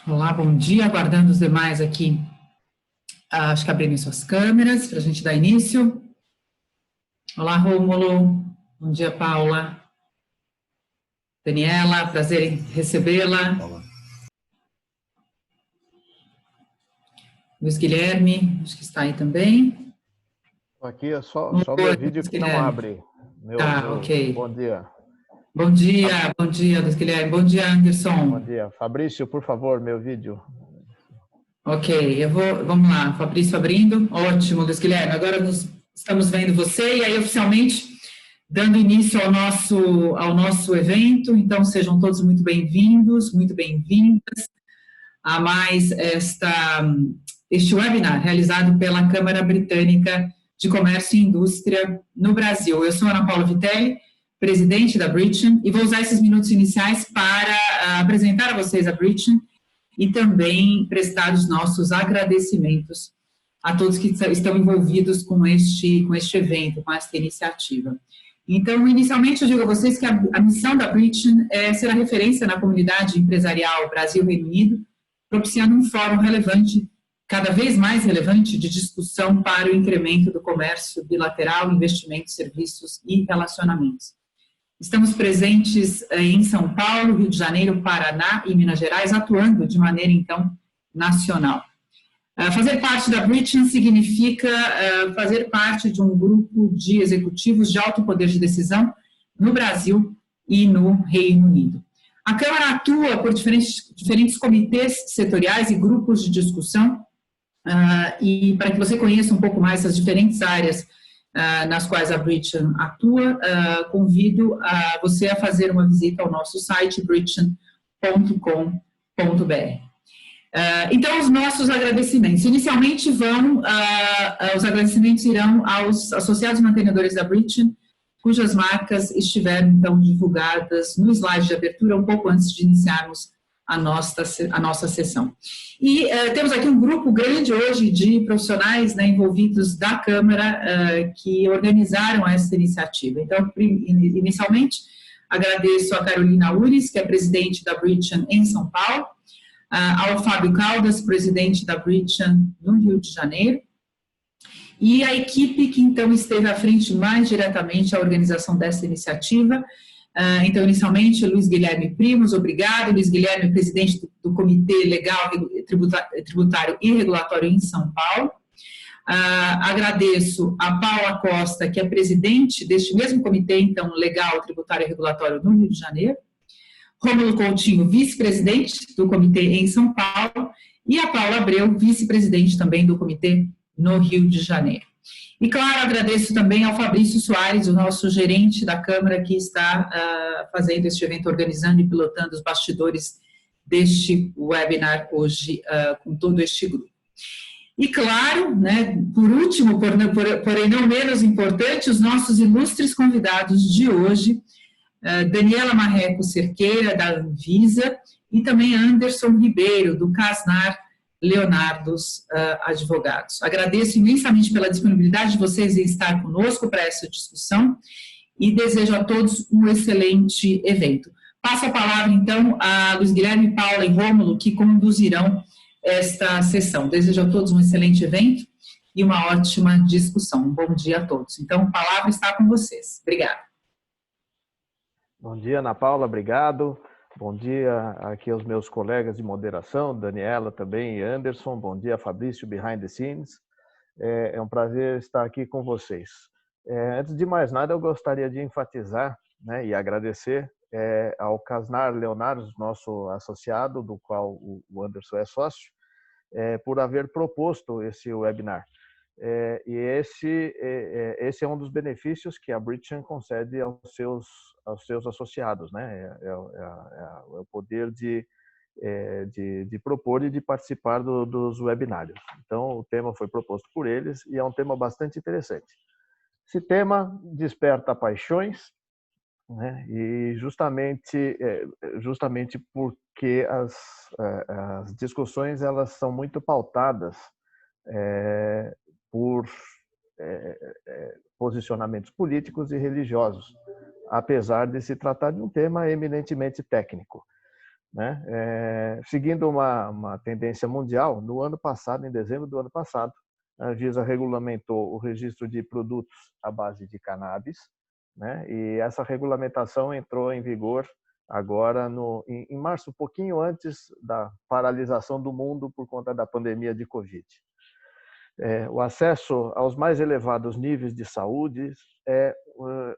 Olá, bom dia. Aguardando os demais aqui, acho que abrirem suas câmeras para a gente dar início. Olá, Rômulo. Bom dia, Paula. Daniela, prazer em recebê-la. Olá. Luiz Guilherme, acho que está aí também. Aqui é só meu vídeo que não abre. Ok. Bom dia. Bom dia, Luiz Guilherme. Bom dia, Anderson. Bom dia. Fabrício, por favor, meu vídeo. Ok, vamos lá, Fabrício abrindo. Ótimo, Luiz Guilherme. Agora estamos vendo você e aí oficialmente dando início ao nosso evento. Então, sejam todos muito bem-vindos, muito bem-vindas a mais este webinar realizado pela Câmara Britânica de Comércio e Indústria no Brasil. Eu sou Ana Paula Vitelli, presidente da Britton, e vou usar esses minutos iniciais para apresentar a vocês a Britton e também prestar os nossos agradecimentos a todos que estão envolvidos com este evento, com esta iniciativa. Então, inicialmente, eu digo a vocês que a missão da Britton é ser a referência na comunidade empresarial Brasil-Reino Unido, propiciando um fórum relevante, cada vez mais relevante, de discussão para o incremento do comércio bilateral, investimentos, serviços e relacionamentos. Estamos presentes em São Paulo, Rio de Janeiro, Paraná e Minas Gerais, atuando de maneira, então, nacional. Fazer parte da Britton significa fazer parte de um grupo de executivos de alto poder de decisão no Brasil e no Reino Unido. A Câmara atua por diferentes comitês setoriais e grupos de discussão, e para que você conheça um pouco mais as diferentes áreas nas quais a Britton atua, convido você a fazer uma visita ao nosso site, britton.com.br. Então, os nossos agradecimentos. Inicialmente, os agradecimentos irão aos associados mantenedores da Britton, cujas marcas estiveram, então, divulgadas no slide de abertura, um pouco antes de iniciarmos a nossa sessão. E temos aqui um grupo grande hoje de profissionais, né, envolvidos da Câmara que organizaram essa iniciativa. Então, inicialmente, agradeço a Carolina Uris, que é presidente da Britton em São Paulo, ao Fábio Caldas, presidente da Britton no Rio de Janeiro, e a equipe que, então, esteve à frente mais diretamente à organização dessa iniciativa. Então, inicialmente, Luiz Guilherme Primos, obrigado. Luiz Guilherme, presidente do Comitê Legal, Tributário e Regulatório em São Paulo. Agradeço a Paula Costa, que é presidente deste mesmo comitê, então, Legal, Tributário e Regulatório no Rio de Janeiro. Rômulo Coutinho, vice-presidente do comitê em São Paulo. E a Paula Abreu, vice-presidente também do comitê no Rio de Janeiro. E, claro, agradeço também ao Fabrício Soares, o nosso gerente da Câmara, que está fazendo este evento, organizando e pilotando os bastidores deste webinar hoje com todo este grupo. E, claro, né, por último, porém não menos importante, os nossos ilustres convidados de hoje, Daniela Marreco Cerqueira, da Anvisa, e também Anderson Ribeiro, do Casnar Leonardos Advogados. Agradeço imensamente pela disponibilidade de vocês em estar conosco para essa discussão e desejo a todos um excelente evento. Passo a palavra, então, a Luiz Guilherme, Paula e Rômulo, que conduzirão esta sessão. Desejo a todos um excelente evento e uma ótima discussão. Um bom dia a todos. Então, a palavra está com vocês. Obrigada. Bom dia, Ana Paula, obrigado. Bom dia aqui aos meus colegas de moderação, Daniela também e Anderson. Bom dia, Fabrício, behind the scenes. É um prazer estar aqui com vocês. Antes de mais nada, eu gostaria de enfatizar, né, e agradecer ao Casnar Leonardo, nosso associado, do qual o Anderson é sócio, por haver proposto esse webinar. E esse é um dos benefícios que a Britton concede aos seus associados, né? É o poder de propor e de participar dos webinários. Então, o tema foi proposto por eles e é um tema bastante interessante. Esse tema desperta paixões, né? E justamente porque as discussões elas são muito pautadas por posicionamentos políticos e religiosos, apesar de se tratar de um tema eminentemente técnico. né? Seguindo uma tendência mundial, no ano passado, em dezembro do ano passado, a Anvisa regulamentou o registro de produtos à base de cannabis, né? E essa regulamentação entrou em vigor agora em março, um pouquinho antes da paralisação do mundo por conta da pandemia de Covid. O acesso aos mais elevados níveis de saúde é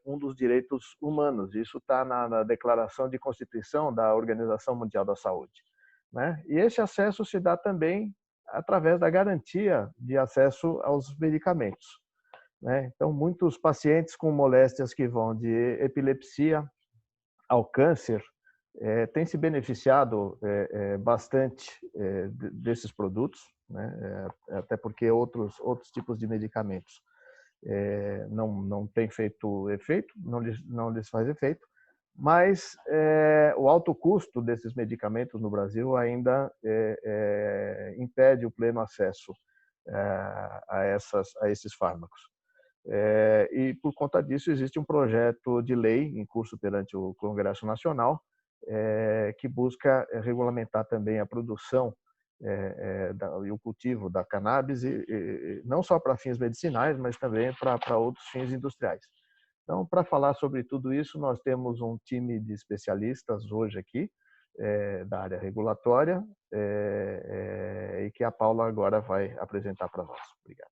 um dos direitos humanos. Isso está na Declaração de Constituição da Organização Mundial da Saúde, né? E esse acesso se dá também através da garantia de acesso aos medicamentos, né? Então, muitos pacientes com moléstias que vão de epilepsia ao câncer têm se beneficiado bastante desses produtos, né? Até porque outros tipos de medicamentos não têm feito efeito, não lhes faz efeito, mas o alto custo desses medicamentos no Brasil ainda impede o pleno acesso a esses fármacos. E por conta disso existe um projeto de lei em curso perante o Congresso Nacional que busca regulamentar também a produção e o cultivo da cannabis, não só para fins medicinais, mas também para outros fins industriais. Então, para falar sobre tudo isso, nós temos um time de especialistas hoje aqui, da área regulatória, e que a Paula agora vai apresentar para nós. Obrigado.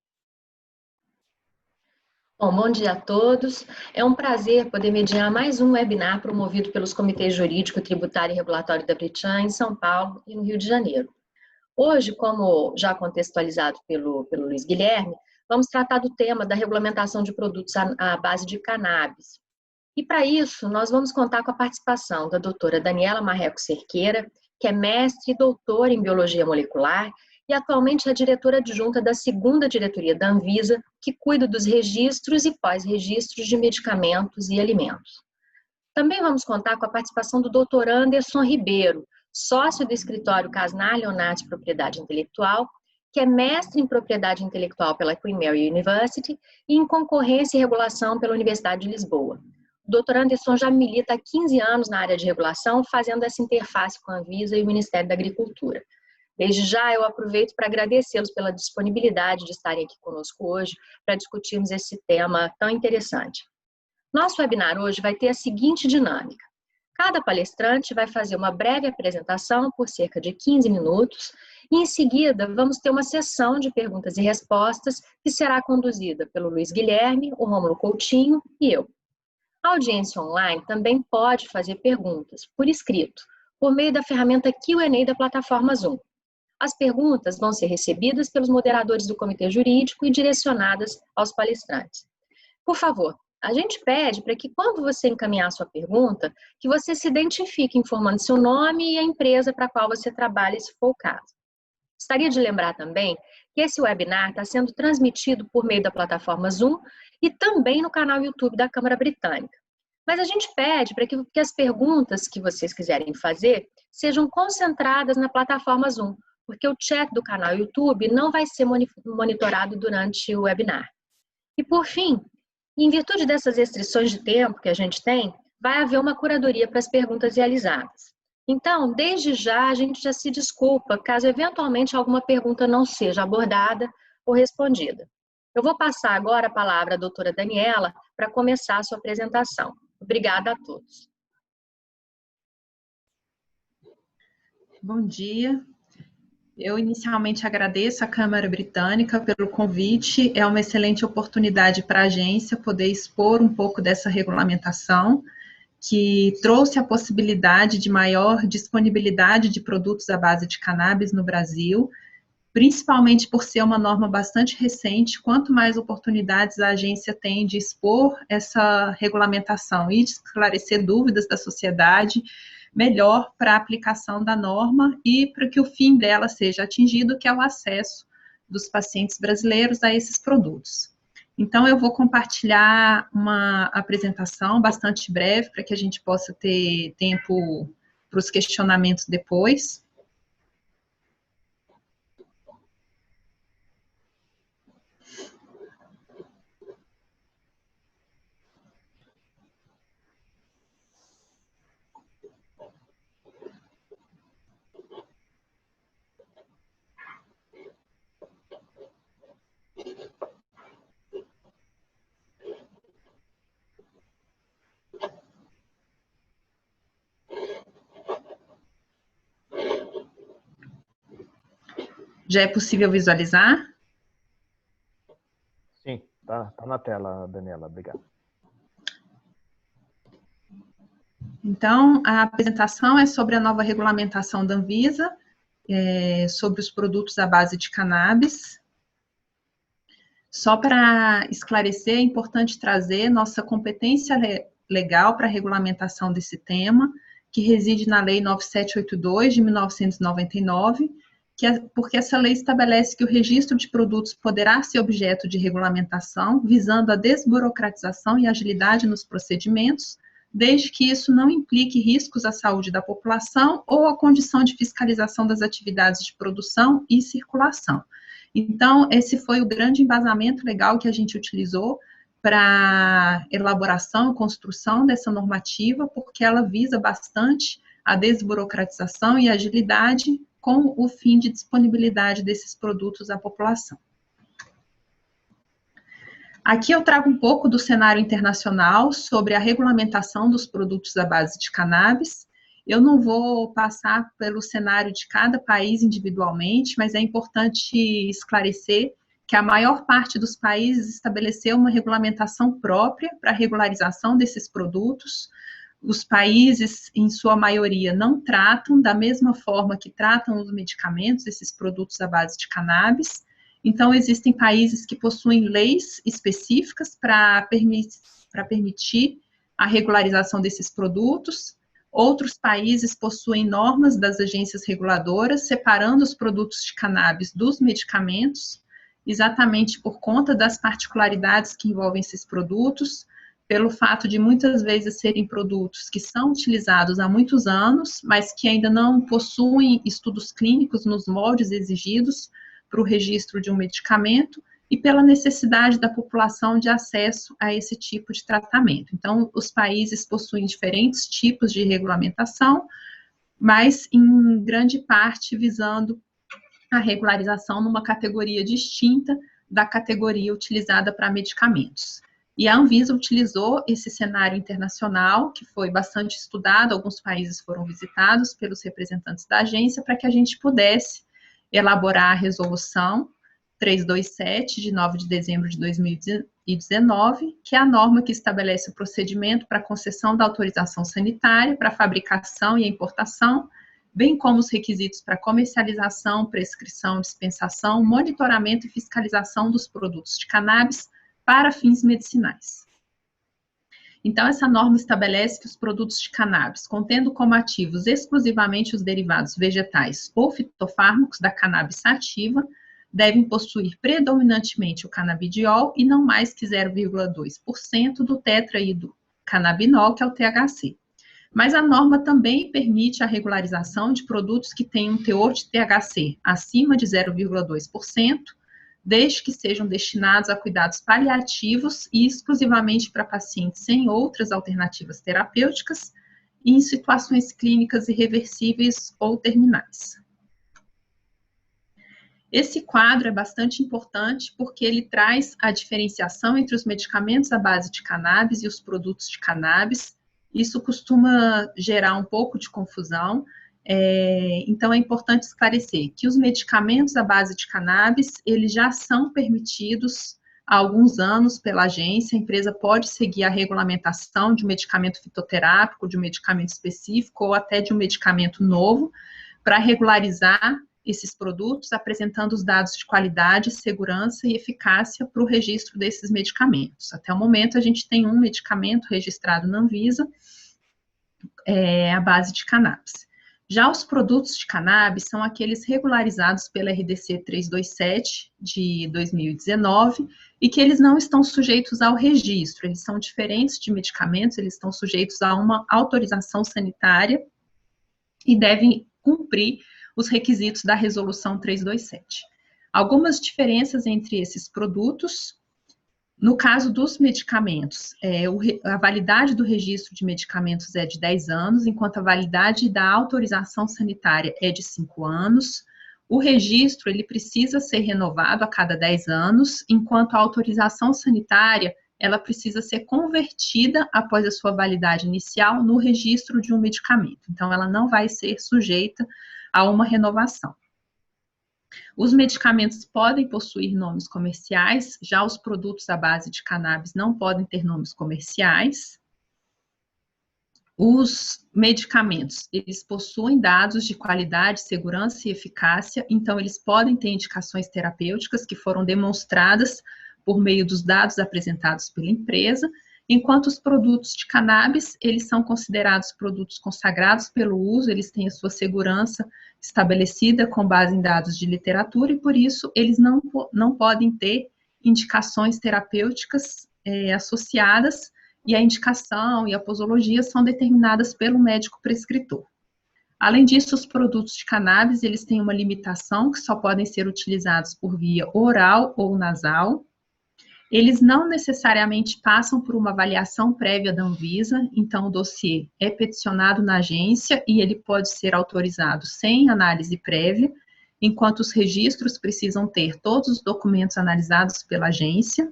Bom dia a todos. É um prazer poder mediar mais um webinar promovido pelos Comitês Jurídico, Tributário e Regulatório da Britam em São Paulo e no Rio de Janeiro. Hoje, como já contextualizado pelo Luiz Guilherme, vamos tratar do tema da regulamentação de produtos à base de cannabis. E para isso, nós vamos contar com a participação da doutora Daniela Marreco Cerqueira, que é mestre e doutora em Biologia Molecular e atualmente é diretora adjunta da 2ª Diretoria da Anvisa, que cuida dos registros e pós-registros de medicamentos e alimentos. Também vamos contar com a participação do Dr. Anderson Ribeiro, sócio do escritório Casnar Leonardi Propriedade Intelectual, que é mestre em Propriedade Intelectual pela Queen Mary University e em Concorrência e Regulação pela Universidade de Lisboa. O Dr. Anderson já milita há 15 anos na área de regulação, fazendo essa interface com a Anvisa e o Ministério da Agricultura. Desde já, eu aproveito para agradecê-los pela disponibilidade de estarem aqui conosco hoje para discutirmos esse tema tão interessante. Nosso webinar hoje vai ter a seguinte dinâmica. Cada palestrante vai fazer uma breve apresentação por cerca de 15 minutos e, em seguida, vamos ter uma sessão de perguntas e respostas que será conduzida pelo Luiz Guilherme, o Rômulo Coutinho e eu. A audiência online também pode fazer perguntas por escrito, por meio da ferramenta Q&A da plataforma Zoom. As perguntas vão ser recebidas pelos moderadores do Comitê Jurídico e direcionadas aos palestrantes. Por favor, a gente pede para que, quando você encaminhar a sua pergunta, que você se identifique informando seu nome e a empresa para a qual você trabalha, se for o caso. Gostaria de lembrar também que esse webinar está sendo transmitido por meio da plataforma Zoom e também no canal YouTube da Câmara Britânica. Mas a gente pede para que as perguntas que vocês quiserem fazer sejam concentradas na plataforma Zoom, porque o chat do canal YouTube não vai ser monitorado durante o webinar. E, por fim, em virtude dessas restrições de tempo que a gente tem, vai haver uma curadoria para as perguntas realizadas. Então, desde já, a gente já se desculpa caso eventualmente alguma pergunta não seja abordada ou respondida. Eu vou passar agora a palavra à doutora Daniela para começar a sua apresentação. Obrigada a todos. Bom dia. Eu inicialmente agradeço à Câmara Britânica pelo convite. É uma excelente oportunidade para a agência poder expor um pouco dessa regulamentação, que trouxe a possibilidade de maior disponibilidade de produtos à base de cannabis no Brasil, principalmente por ser uma norma bastante recente. Quanto mais oportunidades a agência tem de expor essa regulamentação e de esclarecer dúvidas da sociedade, melhor para a aplicação da norma e para que o fim dela seja atingido, que é o acesso dos pacientes brasileiros a esses produtos. Então, eu vou compartilhar uma apresentação bastante breve para que a gente possa ter tempo para os questionamentos depois. Já é possível visualizar? Sim, tá na tela, Daniela, obrigado. Então, a apresentação é sobre a nova regulamentação da Anvisa, sobre os produtos à base de cannabis. Só para esclarecer, é importante trazer nossa competência legal para a regulamentação desse tema, que reside na Lei 9782, de 1999, porque essa lei estabelece que o registro de produtos poderá ser objeto de regulamentação, visando a desburocratização e agilidade nos procedimentos, desde que isso não implique riscos à saúde da população ou à condição de fiscalização das atividades de produção e circulação. Então, esse foi o grande embasamento legal que a gente utilizou para elaboração e construção dessa normativa, porque ela visa bastante a desburocratização e agilidade com o fim de disponibilidade desses produtos à população. Aqui eu trago um pouco do cenário internacional sobre a regulamentação dos produtos à base de cannabis. Eu não vou passar pelo cenário de cada país individualmente, mas é importante esclarecer que a maior parte dos países estabeleceu uma regulamentação própria para a regularização desses produtos. Os países, em sua maioria, não tratam da mesma forma que tratam os medicamentos, esses produtos à base de cannabis. Então, existem países que possuem leis específicas para permitir a regularização desses produtos. Outros países possuem normas das agências reguladoras separando os produtos de cannabis dos medicamentos, exatamente por conta das particularidades que envolvem esses produtos, pelo fato de muitas vezes serem produtos que são utilizados há muitos anos, mas que ainda não possuem estudos clínicos nos moldes exigidos para o registro de um medicamento e pela necessidade da população de acesso a esse tipo de tratamento. Então, os países possuem diferentes tipos de regulamentação, mas em grande parte visando a regularização numa categoria distinta da categoria utilizada para medicamentos. E a Anvisa utilizou esse cenário internacional, que foi bastante estudado, alguns países foram visitados pelos representantes da agência, para que a gente pudesse elaborar a resolução 327, de 9 de dezembro de 2019, que é a norma que estabelece o procedimento para a concessão da autorização sanitária para a fabricação e a importação, bem como os requisitos para comercialização, prescrição, dispensação, monitoramento e fiscalização dos produtos de cannabis para fins medicinais. Então, essa norma estabelece que os produtos de cannabis, contendo como ativos exclusivamente os derivados vegetais ou fitofármacos da cannabis sativa, devem possuir predominantemente o canabidiol e não mais que 0,2% do tetrahidrocannabinol, que é o THC. Mas a norma também permite a regularização de produtos que têm um teor de THC acima de 0,2%, desde que sejam destinados a cuidados paliativos e exclusivamente para pacientes sem outras alternativas terapêuticas e em situações clínicas irreversíveis ou terminais. Esse quadro é bastante importante porque ele traz a diferenciação entre os medicamentos à base de cannabis e os produtos de cannabis. Isso costuma gerar um pouco de confusão. Então, é importante esclarecer que os medicamentos à base de cannabis, eles já são permitidos há alguns anos pela agência. A empresa pode seguir a regulamentação de um medicamento fitoterápico, de um medicamento específico ou até de um medicamento novo para regularizar esses produtos, apresentando os dados de qualidade, segurança e eficácia para o registro desses medicamentos. Até o momento, a gente tem um medicamento registrado na Anvisa, à base de cannabis. Já os produtos de cannabis são aqueles regularizados pela RDC 327 de 2019 e que eles não estão sujeitos ao registro, eles são diferentes de medicamentos, eles estão sujeitos a uma autorização sanitária e devem cumprir os requisitos da resolução 327. Algumas diferenças entre esses produtos. No caso dos medicamentos, a validade do registro de medicamentos é de 10 anos, enquanto a validade da autorização sanitária é de 5 anos. O registro, ele precisa ser renovado a cada 10 anos, enquanto a autorização sanitária, ela precisa ser convertida após a sua validade inicial no registro de um medicamento. Então, ela não vai ser sujeita a uma renovação. Os medicamentos podem possuir nomes comerciais, já os produtos à base de cannabis não podem ter nomes comerciais. Os medicamentos, eles possuem dados de qualidade, segurança e eficácia, então eles podem ter indicações terapêuticas que foram demonstradas por meio dos dados apresentados pela empresa, enquanto os produtos de cannabis, eles são considerados produtos consagrados pelo uso, eles têm a sua segurança estabelecida com base em dados de literatura e, por isso, eles não podem ter indicações terapêuticas associadas, e a indicação e a posologia são determinadas pelo médico prescritor. Além disso, os produtos de cannabis, eles têm uma limitação que só podem ser utilizados por via oral ou nasal. Eles não necessariamente passam por uma avaliação prévia da Anvisa, então o dossiê é peticionado na agência e ele pode ser autorizado sem análise prévia, enquanto os registros precisam ter todos os documentos analisados pela agência.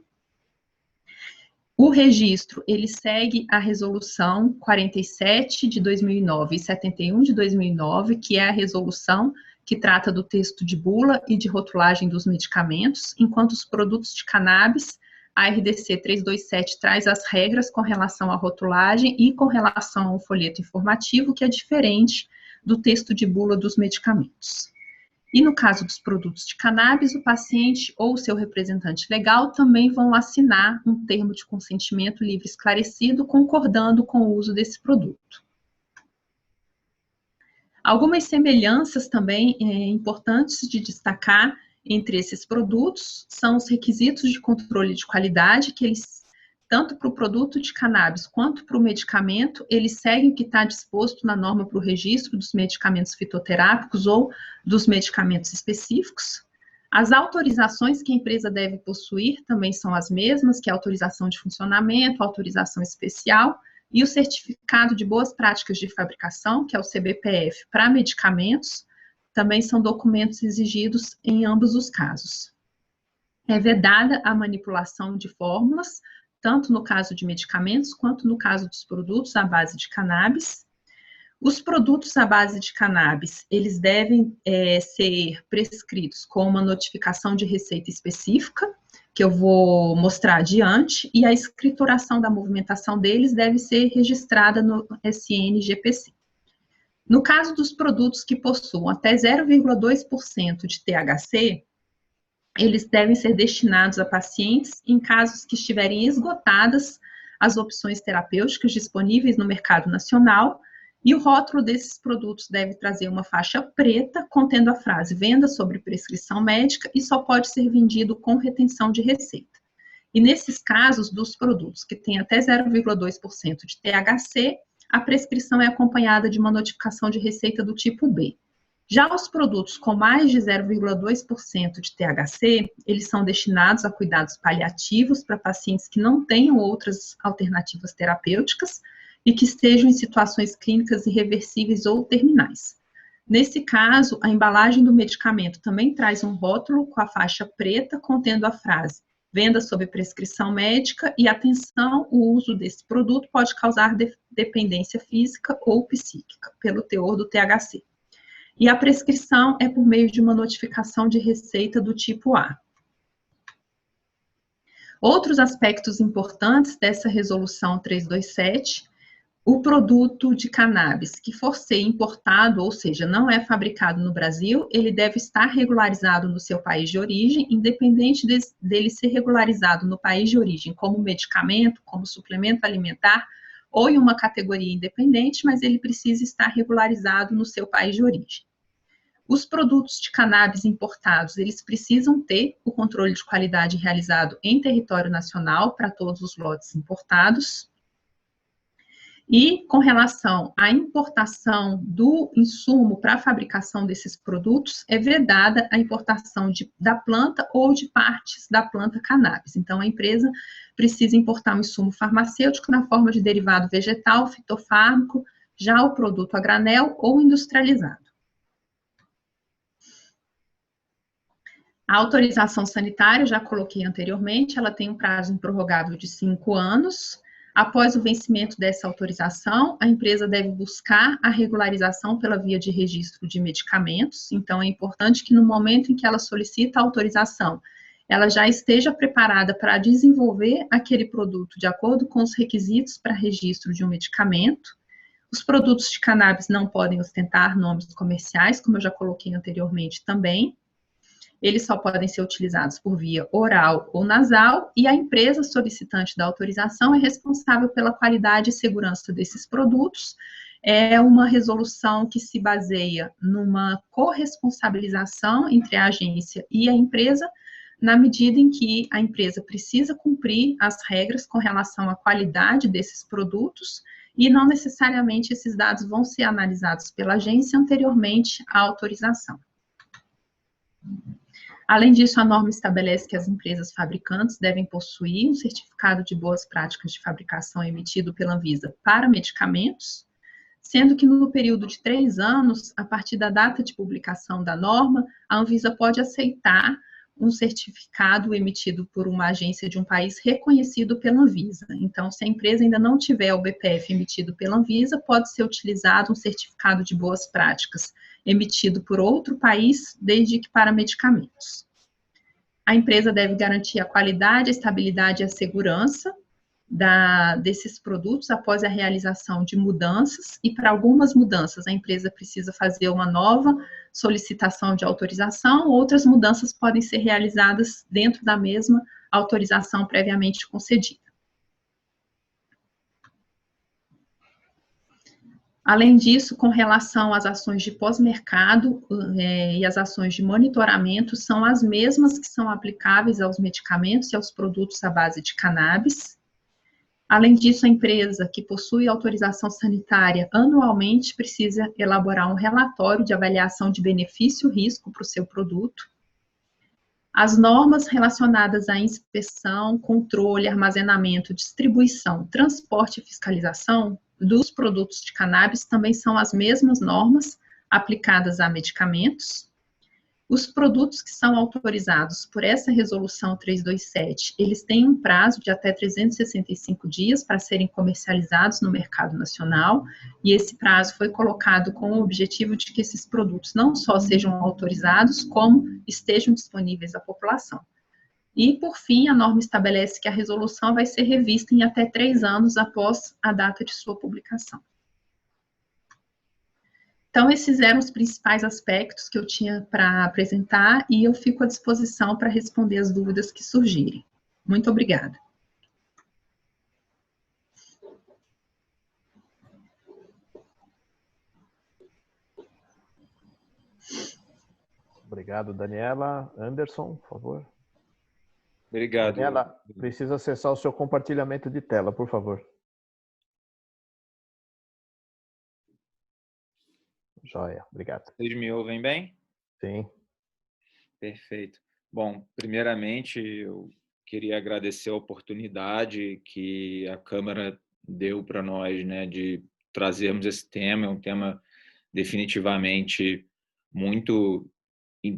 O registro, ele segue a resolução 47 de 2009 e 71 de 2009, que é a resolução que trata do texto de bula e de rotulagem dos medicamentos, enquanto os produtos de cannabis, a RDC 327 traz as regras com relação à rotulagem e com relação ao folheto informativo, que é diferente do texto de bula dos medicamentos. E no caso dos produtos de cannabis, o paciente ou o seu representante legal também vão assinar um termo de consentimento livre esclarecido, concordando com o uso desse produto. Algumas semelhanças também importantes de destacar entre esses produtos são os requisitos de controle de qualidade, que eles, tanto para o produto de cannabis quanto para o medicamento, eles seguem o que está disposto na norma para o registro dos medicamentos fitoterápicos ou dos medicamentos específicos. As autorizações que a empresa deve possuir também são as mesmas, que é a autorização de funcionamento, autorização especial, e o certificado de boas práticas de fabricação, que é o CBPF, para medicamentos, também são documentos exigidos em ambos os casos. É vedada a manipulação de fórmulas, tanto no caso de medicamentos, quanto no caso dos produtos à base de cannabis. Os produtos à base de cannabis, eles devem ser prescritos com uma notificação de receita específica, que eu vou mostrar adiante, e a escrituração da movimentação deles deve ser registrada no SNGPC. No caso dos produtos que possuam até 0,2% de THC, eles devem ser destinados a pacientes em casos que estiverem esgotadas as opções terapêuticas disponíveis no mercado nacional, e o rótulo desses produtos deve trazer uma faixa preta contendo a frase venda sobre prescrição médica e só pode ser vendido com retenção de receita. E nesses casos dos produtos que têm até 0,2% de THC, a prescrição é acompanhada de uma notificação de receita do tipo B. Já os produtos com mais de 0,2% de THC, eles são destinados a cuidados paliativos para pacientes que não tenham outras alternativas terapêuticas e que estejam em situações clínicas irreversíveis ou terminais. Nesse caso, a embalagem do medicamento também traz um rótulo com a faixa preta contendo a frase venda sob prescrição médica e atenção, o uso desse produto pode causar dependência física ou psíquica pelo teor do THC. E a prescrição é por meio de uma notificação de receita do tipo A. Outros aspectos importantes dessa resolução 327, o produto de cannabis que for ser importado, ou seja, não é fabricado no Brasil, ele deve estar regularizado no seu país de origem, independente dele ser regularizado no país de origem como medicamento, como suplemento alimentar, ou em uma categoria independente, mas ele precisa estar regularizado no seu país de origem. Os produtos de cannabis importados, eles precisam ter o controle de qualidade realizado em território nacional para todos os lotes importados. E com relação à importação do insumo para a fabricação desses produtos, é vedada a importação da planta ou de partes da planta cannabis. Então, a empresa precisa importar um insumo farmacêutico na forma de derivado vegetal, fitofármaco, já o produto a granel ou industrializado. A autorização sanitária, já coloquei anteriormente, ela tem um prazo improrrogável de 5 anos. Após o vencimento dessa autorização, a empresa deve buscar a regularização pela via de registro de medicamentos. Então, é importante que no momento em que ela solicita a autorização, ela já esteja preparada para desenvolver aquele produto de acordo com os requisitos para registro de um medicamento. Os produtos de cannabis não podem ostentar nomes comerciais, como eu já coloquei anteriormente também. Eles só podem ser utilizados por via oral ou nasal, e a empresa solicitante da autorização é responsável pela qualidade e segurança desses produtos. É uma resolução que se baseia numa corresponsabilização entre a agência e a empresa, na medida em que a empresa precisa cumprir as regras com relação à qualidade desses produtos, e não necessariamente esses dados vão ser analisados pela agência anteriormente à autorização. Além disso, a norma estabelece que as empresas fabricantes devem possuir um certificado de boas práticas de fabricação emitido pela Anvisa para medicamentos, sendo que no período de 3 anos, a partir da data de publicação da norma, a Anvisa pode aceitar um certificado emitido por uma agência de um país reconhecido pela Anvisa. Então, se a empresa ainda não tiver o BPF emitido pela Anvisa, pode ser utilizado um certificado de boas práticas emitido por outro país, desde que para medicamentos. A empresa deve garantir a qualidade, a estabilidade e a segurança desses produtos após a realização de mudanças, e para algumas mudanças a empresa precisa fazer uma nova solicitação de autorização, outras mudanças podem ser realizadas dentro da mesma autorização previamente concedida. Além disso, com relação às ações de pós-mercado e as ações de monitoramento, são as mesmas que são aplicáveis aos medicamentos e aos produtos à base de cannabis. Além disso, a empresa que possui autorização sanitária anualmente precisa elaborar um relatório de avaliação de benefício-risco para o seu produto. As normas relacionadas à inspeção, controle, armazenamento, distribuição, transporte e fiscalização dos produtos de cannabis também são as mesmas normas aplicadas a medicamentos. Os produtos que são autorizados por essa resolução 327, eles têm um prazo de até 365 dias para serem comercializados no mercado nacional, e esse prazo foi colocado com o objetivo de que esses produtos não só sejam autorizados, como estejam disponíveis à população. E, por fim, a norma estabelece que a resolução vai ser revista em até 3 anos após a data de sua publicação. Então, esses eram os principais aspectos que eu tinha para apresentar, e eu fico à disposição para responder as dúvidas que surgirem. Muito obrigada. Obrigado, Daniela. Anderson, por favor. Obrigado. Daniela, precisa acessar o seu compartilhamento de tela, por favor. Joia, obrigado. Vocês me ouvem bem? Sim. Perfeito. Bom, primeiramente, eu queria agradecer a oportunidade que a Câmara deu para nós, né, de trazermos esse tema. É um tema definitivamente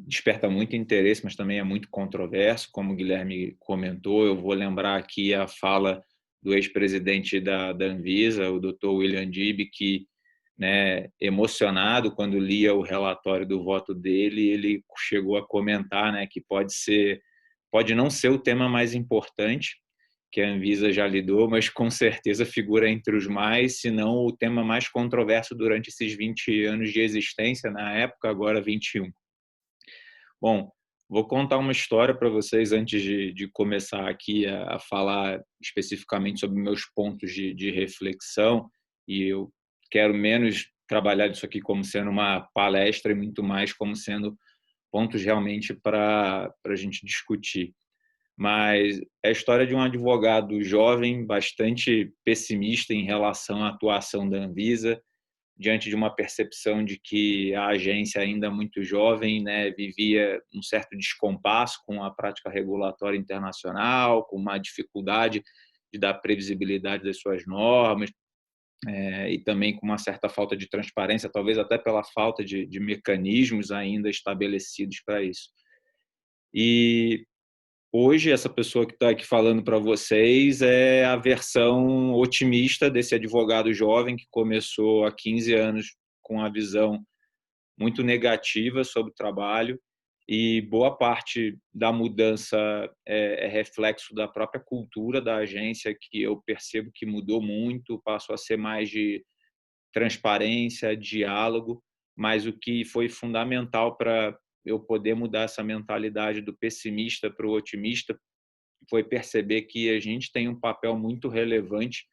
desperta muito interesse, mas também é muito controverso, como o Guilherme comentou. Eu vou lembrar aqui a fala do ex-presidente da Anvisa, o Dr. William Dibby, que, né, emocionado quando lia o relatório do voto dele, ele chegou a comentar, né, que pode não ser o tema mais importante que a Anvisa já lidou, mas com certeza figura entre os mais, se não o tema mais controverso durante esses 20 anos de existência, na época, agora 21. Bom, vou contar uma história para vocês antes de começar aqui a falar especificamente sobre meus pontos de reflexão, e eu quero menos trabalhar isso aqui como sendo uma palestra e muito mais como sendo pontos realmente para a gente discutir. Mas é a história de um advogado jovem, bastante pessimista em relação à atuação da Anvisa, diante de uma percepção de que a agência, ainda muito jovem, né, vivia um certo descompasso com a prática regulatória internacional, com uma dificuldade de dar previsibilidade das suas normas, e também com uma certa falta de transparência, talvez até pela falta de mecanismos ainda estabelecidos para isso. E Hoje, essa pessoa que está aqui falando para vocês é a versão otimista desse advogado jovem que começou há 15 anos com a visão muito negativa sobre o trabalho, e boa parte da mudança é reflexo da própria cultura da agência, que eu percebo que mudou muito, passou a ser mais de transparência, diálogo, mas o que foi fundamental para eu poder mudar essa mentalidade do pessimista para o otimista foi perceber que a gente tem um papel muito relevante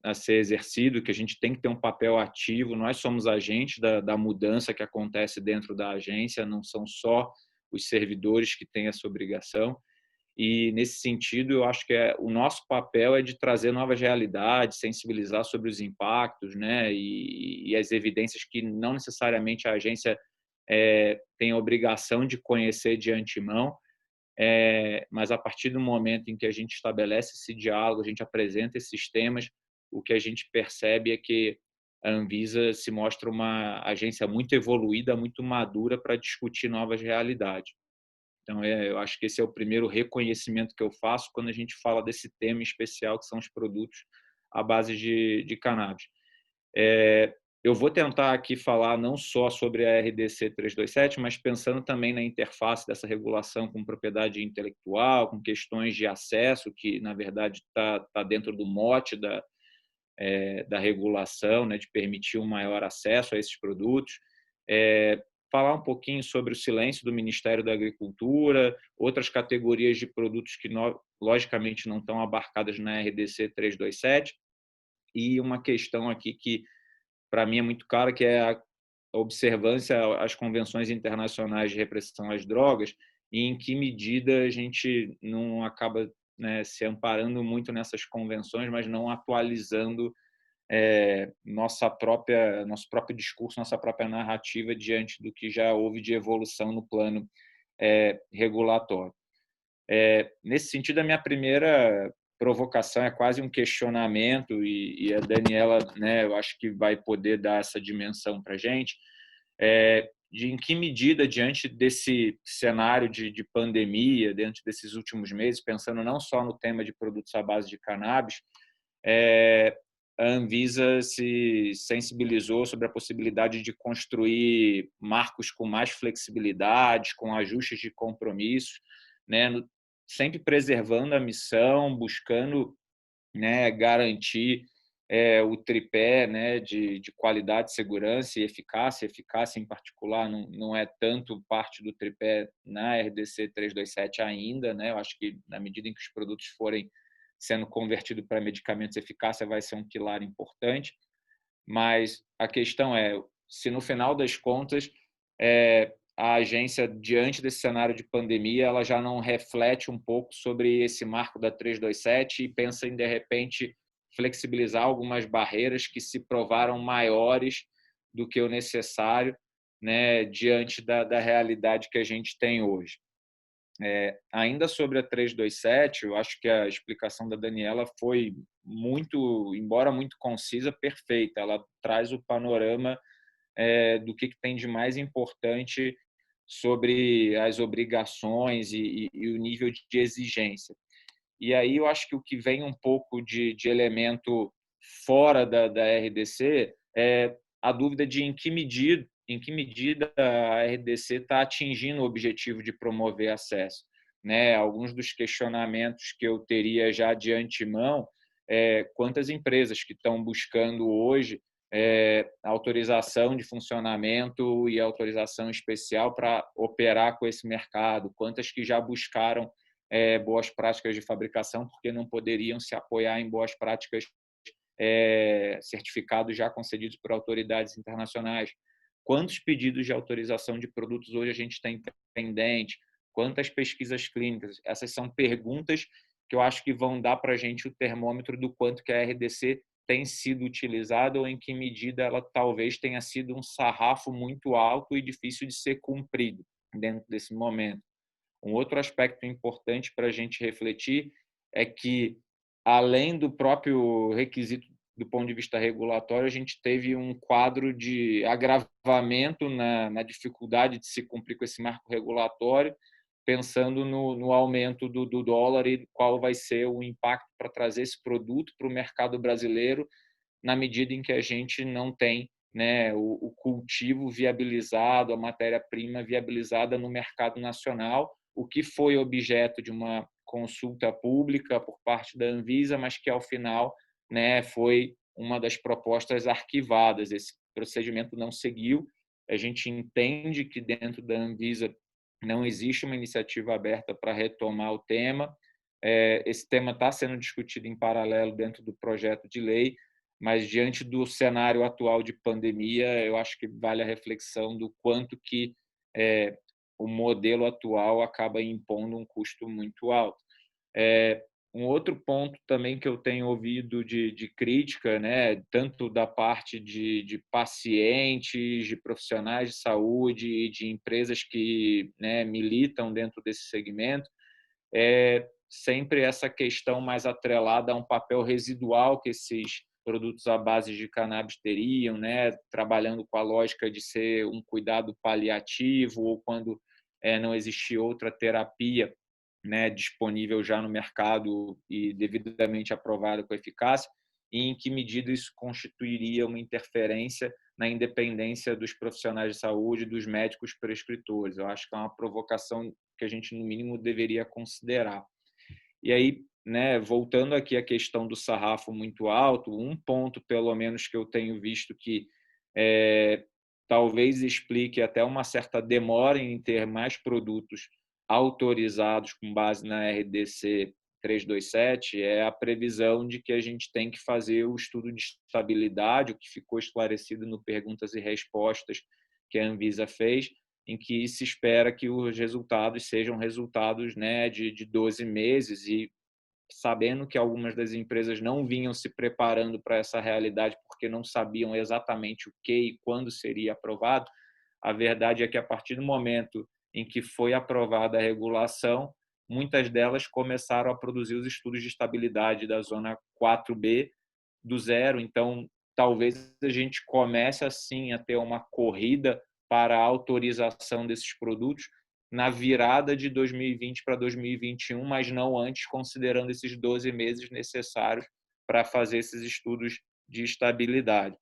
a ser exercido, que a gente tem que ter um papel ativo. Nós somos agentes da mudança que acontece dentro da agência, não são só os servidores que têm essa obrigação. E, nesse sentido, eu acho que o nosso papel é de trazer novas realidades, sensibilizar sobre os impactos, né, e as evidências que não necessariamente a agência tem a obrigação de conhecer de antemão, mas a partir do momento em que a gente estabelece esse diálogo, a gente apresenta esses temas, o que a gente percebe é que a Anvisa se mostra uma agência muito evoluída, muito madura para discutir novas realidades. Então, eu acho que esse é o primeiro reconhecimento que eu faço quando a gente fala desse tema especial, que são os produtos à base de cannabis. Eu vou tentar aqui falar não só sobre a RDC 327, mas pensando também na interface dessa regulação com propriedade intelectual, com questões de acesso, que, na verdade, está dentro do mote da regulação, né, de permitir um maior acesso a esses produtos. Falar um pouquinho sobre o silêncio do Ministério da Agricultura, outras categorias de produtos que, logicamente, não estão abarcadas na RDC 327, e uma questão aqui que, para mim, é muito clara, que é a observância às convenções internacionais de repressão às drogas, e em que medida a gente não acaba, né, se amparando muito nessas convenções, mas não atualizando nosso próprio discurso, nossa própria narrativa diante do que já houve de evolução no plano regulatório. Nesse sentido, a minha primeira provocação é quase um questionamento, e a Daniela, né, eu acho que vai poder dar essa dimensão para a gente, de em que medida, diante desse cenário de pandemia, diante desses últimos meses, pensando não só no tema de produtos à base de cannabis, a Anvisa se sensibilizou sobre a possibilidade de construir marcos com mais flexibilidade, com ajustes de compromisso, né, sempre preservando a missão, buscando, né, garantir o tripé, né, de qualidade, segurança e eficácia. Eficácia, em particular, não é tanto parte do tripé na RDC 327 ainda, né? Eu acho que, na medida em que os produtos forem sendo convertidos para medicamentos, eficácia vai ser um pilar importante. Mas a questão é, se no final das contas a agência, diante desse cenário de pandemia, ela já não reflete um pouco sobre esse marco da 327 e pensa em, de repente, flexibilizar algumas barreiras que se provaram maiores do que o necessário, né, diante da realidade que a gente tem hoje. Ainda sobre a 327, eu acho que a explicação da Daniela foi muito, embora muito concisa, perfeita. Ela traz o panorama do que tem de mais importante sobre as obrigações e o nível de exigência. E aí eu acho que o que vem um pouco de elemento fora da RDC é a dúvida de em que medida a RDC está atingindo o objetivo de promover acesso, né? Alguns dos questionamentos que eu teria já de antemão quantas empresas que estão buscando hoje autorização de funcionamento e autorização especial para operar com esse mercado, quantas que já buscaram boas práticas de fabricação porque não poderiam se apoiar em boas práticas certificados já concedidos por autoridades internacionais. Quantos pedidos de autorização de produtos hoje a gente tem pendente? Quantas pesquisas clínicas? Essas são perguntas que eu acho que vão dar para a gente o termômetro do quanto que a RDC tem sido utilizada ou em que medida ela talvez tenha sido um sarrafo muito alto e difícil de ser cumprido dentro desse momento. Um outro aspecto importante para a gente refletir é que, além do próprio requisito do ponto de vista regulatório, a gente teve um quadro de agravamento na dificuldade de se cumprir com esse marco regulatório pensando no aumento do dólar e qual vai ser o impacto para trazer esse produto para o mercado brasileiro, na medida em que a gente não tem, né, o cultivo viabilizado, a matéria-prima viabilizada no mercado nacional, o que foi objeto de uma consulta pública por parte da Anvisa, mas que, ao final, né, foi uma das propostas arquivadas. Esse procedimento não seguiu. A gente entende que, dentro da Anvisa, não existe uma iniciativa aberta para retomar o tema. Esse tema está sendo discutido em paralelo dentro do projeto de lei, mas, diante do cenário atual de pandemia, eu acho que vale a reflexão do quanto que o modelo atual acaba impondo um custo muito alto. Um outro ponto também que eu tenho ouvido de crítica, né, tanto da parte de pacientes, de profissionais de saúde e de empresas que, né, militam dentro desse segmento, é sempre essa questão mais atrelada a um papel residual que esses produtos à base de cannabis teriam, né, trabalhando com a lógica de ser um cuidado paliativo, ou quando não existir outra terapia, né, disponível já no mercado e devidamente aprovada com eficácia, e em que medida isso constituiria uma interferência na independência dos profissionais de saúde, dos médicos prescritores. Eu acho que é uma provocação que a gente, no mínimo, deveria considerar. E aí, né, voltando aqui à questão do sarrafo muito alto, um ponto, pelo menos, que eu tenho visto que talvez explique até uma certa demora em ter mais produtos autorizados com base na RDC 327 é a previsão de que a gente tem que fazer o estudo de estabilidade, o que ficou esclarecido no Perguntas e Respostas que a Anvisa fez, em que se espera que os resultados sejam resultados, né, de 12 meses, e sabendo que algumas das empresas não vinham se preparando para essa realidade porque não sabiam exatamente o que e quando seria aprovado, a verdade é que, a partir do momento em que foi aprovada a regulação, muitas delas começaram a produzir os estudos de estabilidade da zona 4B do zero. Então, talvez a gente comece, assim, a ter uma corrida para a autorização desses produtos na virada de 2020 para 2021, mas não antes, considerando esses 12 meses necessários para fazer esses estudos de estabilidade.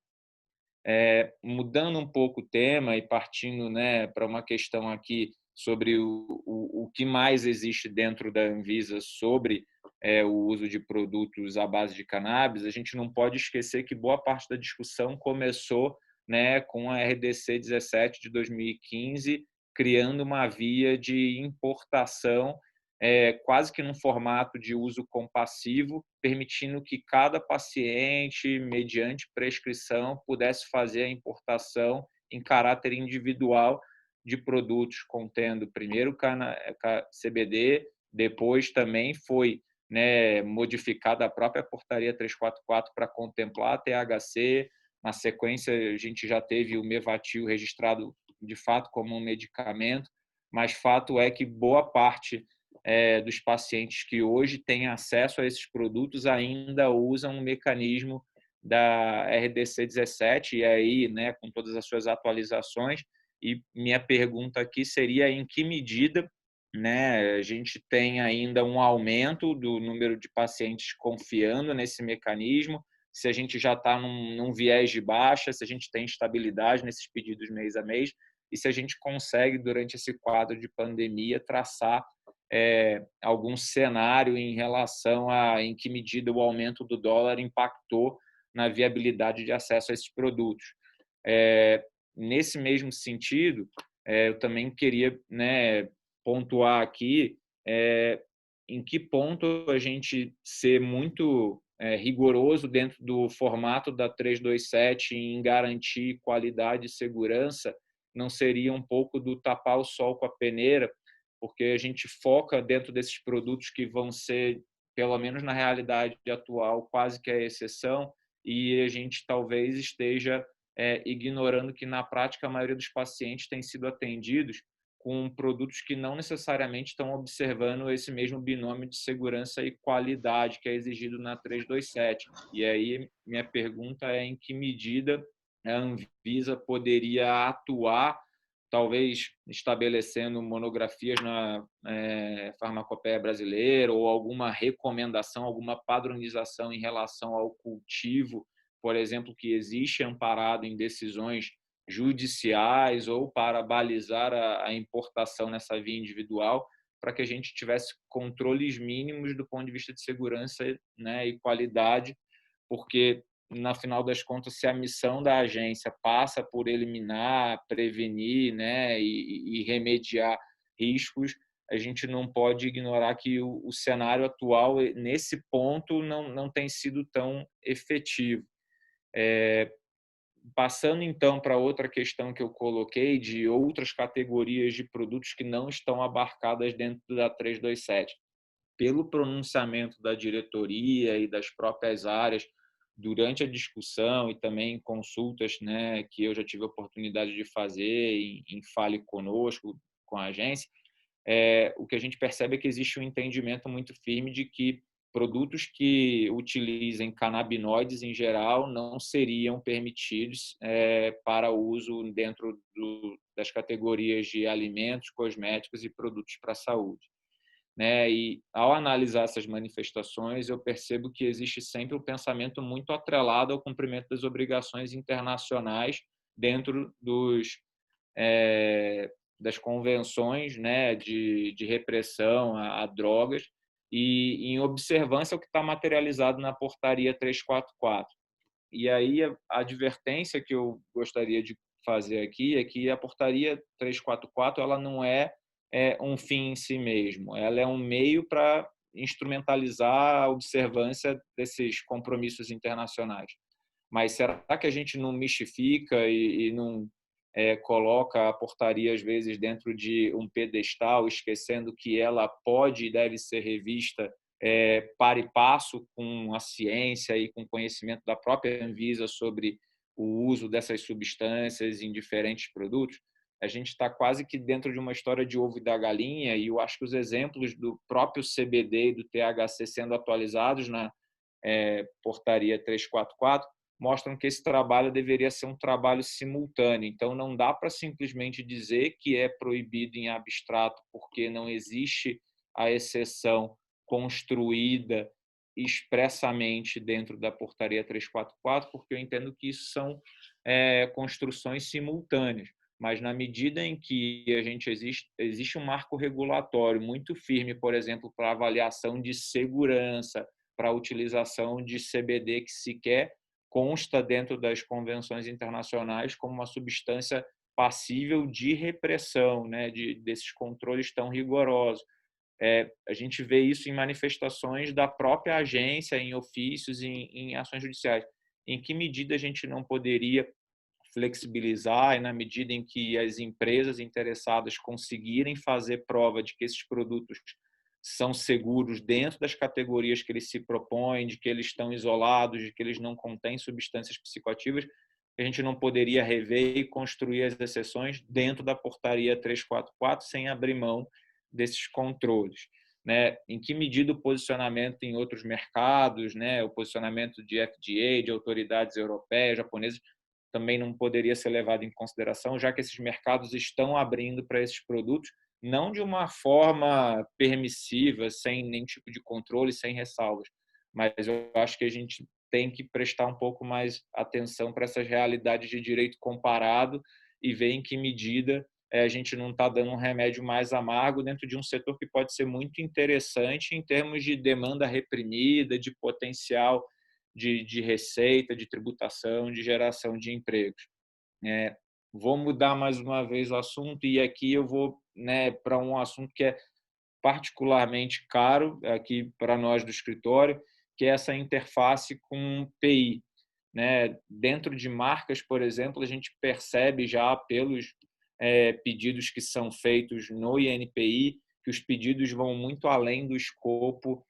Mudando um pouco o tema e partindo, né, para uma questão aqui sobre o que mais existe dentro da Anvisa sobre o uso de produtos à base de cannabis, a gente não pode esquecer que boa parte da discussão começou, né, com a RDC 17 de 2015, criando uma via de importação quase que num formato de uso compassivo, permitindo que cada paciente, mediante prescrição, pudesse fazer a importação em caráter individual de produtos contendo primeiro CBD, depois também foi, né, modificada a própria portaria 344 para contemplar THC. Na sequência, a gente já teve o Mevatil registrado de fato como um medicamento, mas fato é que boa parte dos pacientes que hoje têm acesso a esses produtos ainda usam um mecanismo da RDC 17, e aí, né, com todas as suas atualizações. E minha pergunta aqui seria em que medida, né, a gente tem ainda um aumento do número de pacientes confiando nesse mecanismo, se a gente já está num viés de baixa, se a gente tem estabilidade nesses pedidos mês a mês, e se a gente consegue, durante esse quadro de pandemia, traçar algum cenário em relação a em que medida o aumento do dólar impactou na viabilidade de acesso a esses produtos. Nesse mesmo sentido, eu também queria, né, pontuar aqui em que ponto a gente ser muito rigoroso dentro do formato da 327 em garantir qualidade e segurança não seria um pouco do tapar o sol com a peneira, porque a gente foca dentro desses produtos que vão ser, pelo menos na realidade atual, quase que a exceção, e a gente talvez esteja ignorando que, na prática, a maioria dos pacientes tem sido atendidos com produtos que não necessariamente estão observando esse mesmo binômio de segurança e qualidade que é exigido na 327. E aí, minha pergunta é em que medida a Anvisa poderia atuar talvez estabelecendo monografias na farmacopeia brasileira ou alguma recomendação, alguma padronização em relação ao cultivo, por exemplo, que existe amparado em decisões judiciais ou para balizar a importação nessa via individual, para que a gente tivesse controles mínimos do ponto de vista de segurança, né, e qualidade, porque, na final das contas, se a missão da agência passa por eliminar, prevenir, né, e remediar riscos, a gente não pode ignorar que o cenário atual, nesse ponto, não tem sido tão efetivo. Passando, então, para outra questão que eu coloquei, de outras categorias de produtos que não estão abarcadas dentro da 327. Pelo pronunciamento da diretoria e das próprias áreas, durante a discussão e também em consultas, né, que eu já tive a oportunidade de fazer em Fale Conosco, com a agência, o que a gente percebe é que existe um entendimento muito firme de que produtos que utilizem canabinoides em geral não seriam permitidos para uso dentro das categorias de alimentos, cosméticos e produtos para a saúde. Né? E ao analisar essas manifestações, eu percebo que existe sempre um pensamento muito atrelado ao cumprimento das obrigações internacionais dentro das convenções, né, de repressão a drogas, e em observância ao que está materializado na portaria 344. E aí a advertência que eu gostaria de fazer aqui é que a portaria 344 ela não é um fim em si mesmo, ela é um meio para instrumentalizar a observância desses compromissos internacionais. Mas será que a gente não mistifica e não coloca a portaria, às vezes, dentro de um pedestal, esquecendo que ela pode e deve ser revista par e passo com a ciência e com o conhecimento da própria Anvisa sobre o uso dessas substâncias em diferentes produtos? A gente está quase que dentro de uma história de ovo e da galinha, e eu acho que os exemplos do próprio CBD e do THC sendo atualizados na portaria 344 mostram que esse trabalho deveria ser um trabalho simultâneo. Então, não dá para simplesmente dizer que é proibido em abstrato, porque não existe a exceção construída expressamente dentro da portaria 344, porque eu entendo que isso são construções simultâneas. Mas, na medida em que existe um marco regulatório muito firme, por exemplo, para avaliação de segurança, para a utilização de CBD, que sequer consta dentro das convenções internacionais como uma substância passível de repressão, né, desses controles tão rigorosos. A gente vê isso em manifestações da própria agência, em ofícios, em ações judiciais. Em que medida a gente não poderia flexibilizar, e na medida em que as empresas interessadas conseguirem fazer prova de que esses produtos são seguros dentro das categorias que eles se propõem, de que eles estão isolados, de que eles não contêm substâncias psicoativas, a gente não poderia rever e construir as exceções dentro da portaria 344 sem abrir mão desses controles. Né? Em que medida o posicionamento em outros mercados, né? O posicionamento de FDA, de autoridades europeias, japonesas, também não poderia ser levado em consideração, já que esses mercados estão abrindo para esses produtos, não de uma forma permissiva, sem nenhum tipo de controle, sem ressalvas, mas eu acho que a gente tem que prestar um pouco mais atenção para essas realidades de direito comparado e ver em que medida a gente não está dando um remédio mais amargo dentro de um setor que pode ser muito interessante em termos de demanda reprimida, de potencial de receita, de tributação, de geração de empregos. Vou mudar mais uma vez o assunto e aqui eu vou, né, para um assunto que é particularmente caro aqui para nós do escritório, que é essa interface com PI. Né? Dentro de marcas, por exemplo, a gente percebe já pelos pedidos que são feitos no INPI que os pedidos vão muito além do escopo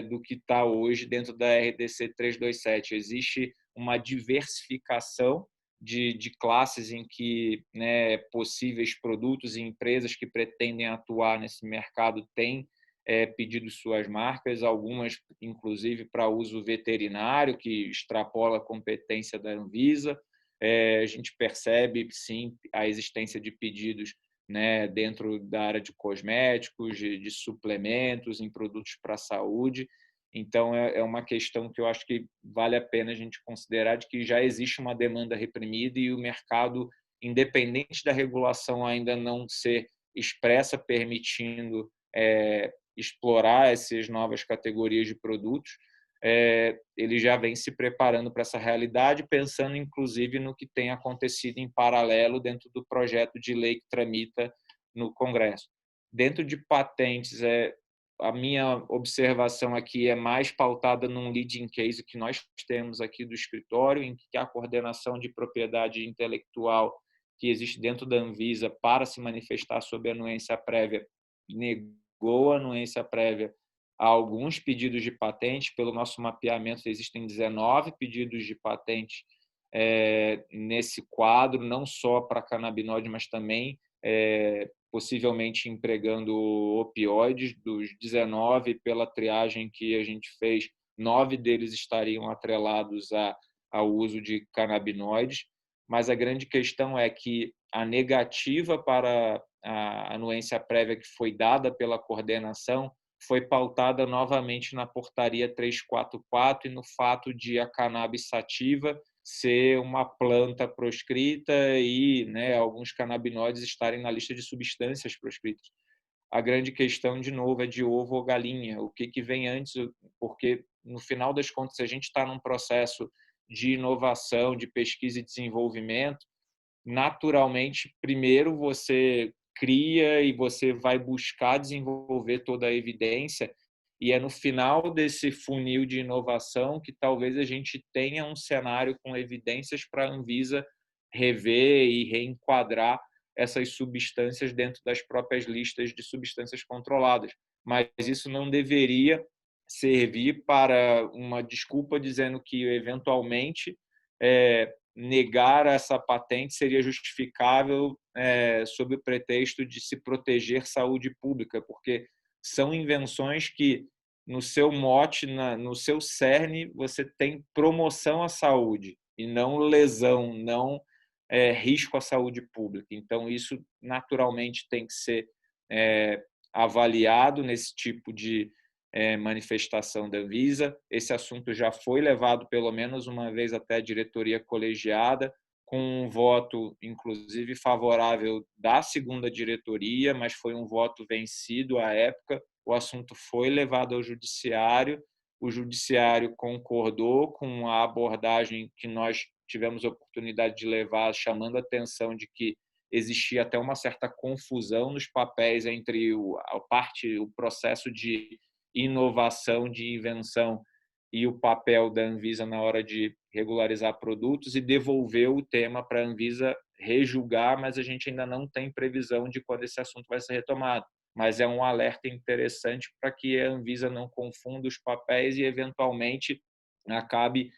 do que está hoje dentro da RDC 327. Existe uma diversificação de classes em que, né, possíveis produtos e empresas que pretendem atuar nesse mercado têm pedido suas marcas, algumas inclusive para uso veterinário, que extrapola a competência da Anvisa, a gente percebe, sim, a existência de pedidos, né, dentro da área de cosméticos, de suplementos, em produtos para a saúde. Então, é uma questão que eu acho que vale a pena a gente considerar, de que já existe uma demanda reprimida e o mercado, independente da regulação ainda não ser expressa, permitindo explorar essas novas categorias de produtos, ele já vem se preparando para essa realidade, pensando inclusive no que tem acontecido em paralelo dentro do projeto de lei que tramita no Congresso. Dentro de patentes, a minha observação aqui é mais pautada num leading case que nós temos aqui do escritório, em que a coordenação de propriedade intelectual que existe dentro da Anvisa para se manifestar sobre a anuência prévia negou a anuência prévia a alguns pedidos de patente. Pelo nosso mapeamento, existem 19 pedidos de patente nesse quadro, não só para canabinoide, mas também possivelmente empregando opioides. Dos 19, pela triagem que a gente fez, 9 deles estariam atrelados ao uso de canabinoides. Mas a grande questão é que a negativa para a anuência prévia que foi dada pela coordenação foi pautada novamente na portaria 344 e no fato de a cannabis sativa ser uma planta proscrita e, né, alguns canabinoides estarem na lista de substâncias proscritas. A grande questão, de novo, é de ovo ou galinha. O que vem antes? Porque, no final das contas, se a gente está num processo de inovação, de pesquisa e desenvolvimento, naturalmente, primeiro você cria e você vai buscar desenvolver toda a evidência, e é no final desse funil de inovação que talvez a gente tenha um cenário com evidências para a Anvisa rever e reenquadrar essas substâncias dentro das próprias listas de substâncias controladas. Mas isso não deveria servir para uma desculpa dizendo que, eventualmente, negar essa patente seria justificável sob o pretexto de se proteger saúde pública, porque são invenções que, no seu mote, no seu cerne, você tem promoção à saúde e não lesão, não risco à saúde pública. Então, isso naturalmente tem que ser avaliado nesse tipo de manifestação da Anvisa. Esse assunto já foi levado pelo menos uma vez até a diretoria colegiada, com um voto, inclusive, favorável da segunda diretoria, mas foi um voto vencido à época. O assunto foi levado ao judiciário, o judiciário concordou com a abordagem que nós tivemos a oportunidade de levar, chamando a atenção de que existia até uma certa confusão nos papéis entre o processo de inovação, de invenção, e o papel da Anvisa na hora de regularizar produtos, e devolveu o tema para a Anvisa rejulgar, mas a gente ainda não tem previsão de quando esse assunto vai ser retomado. Mas é um alerta interessante para que a Anvisa não confunda os papéis e, eventualmente, acabe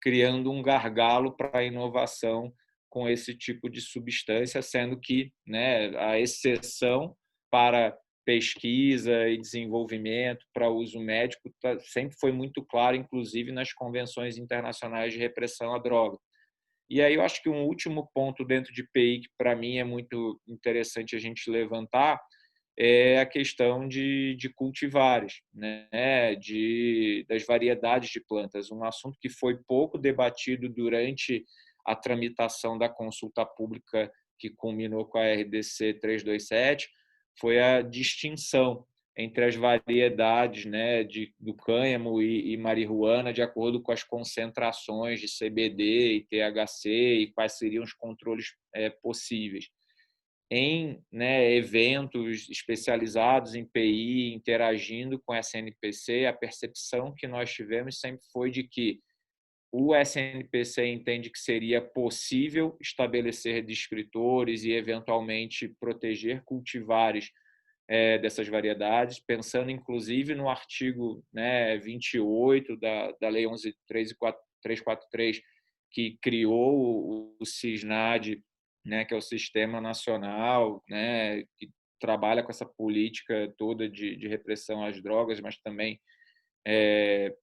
criando um gargalo para a inovação com esse tipo de substância, sendo que, né, a exceção para pesquisa e desenvolvimento para uso médico sempre foi muito claro, inclusive nas convenções internacionais de repressão à droga. E aí eu acho que um último ponto dentro de PI que para mim é muito interessante a gente levantar é a questão de cultivares, né? Das variedades de plantas, um assunto que foi pouco debatido durante a tramitação da consulta pública que culminou com a RDC 327, foi a distinção entre as variedades, né, do cânhamo e marihuana, de acordo com as concentrações de CBD e THC e quais seriam os controles possíveis. Em, né, eventos especializados em PI, interagindo com a SNPC, a percepção que nós tivemos sempre foi de que o SNPC entende que seria possível estabelecer descritores e, eventualmente, proteger cultivares dessas variedades, pensando, inclusive, no artigo 28 da Lei 11.343, que criou o SISNAD, que é o Sistema Nacional, que trabalha com essa política toda de repressão às drogas, mas também,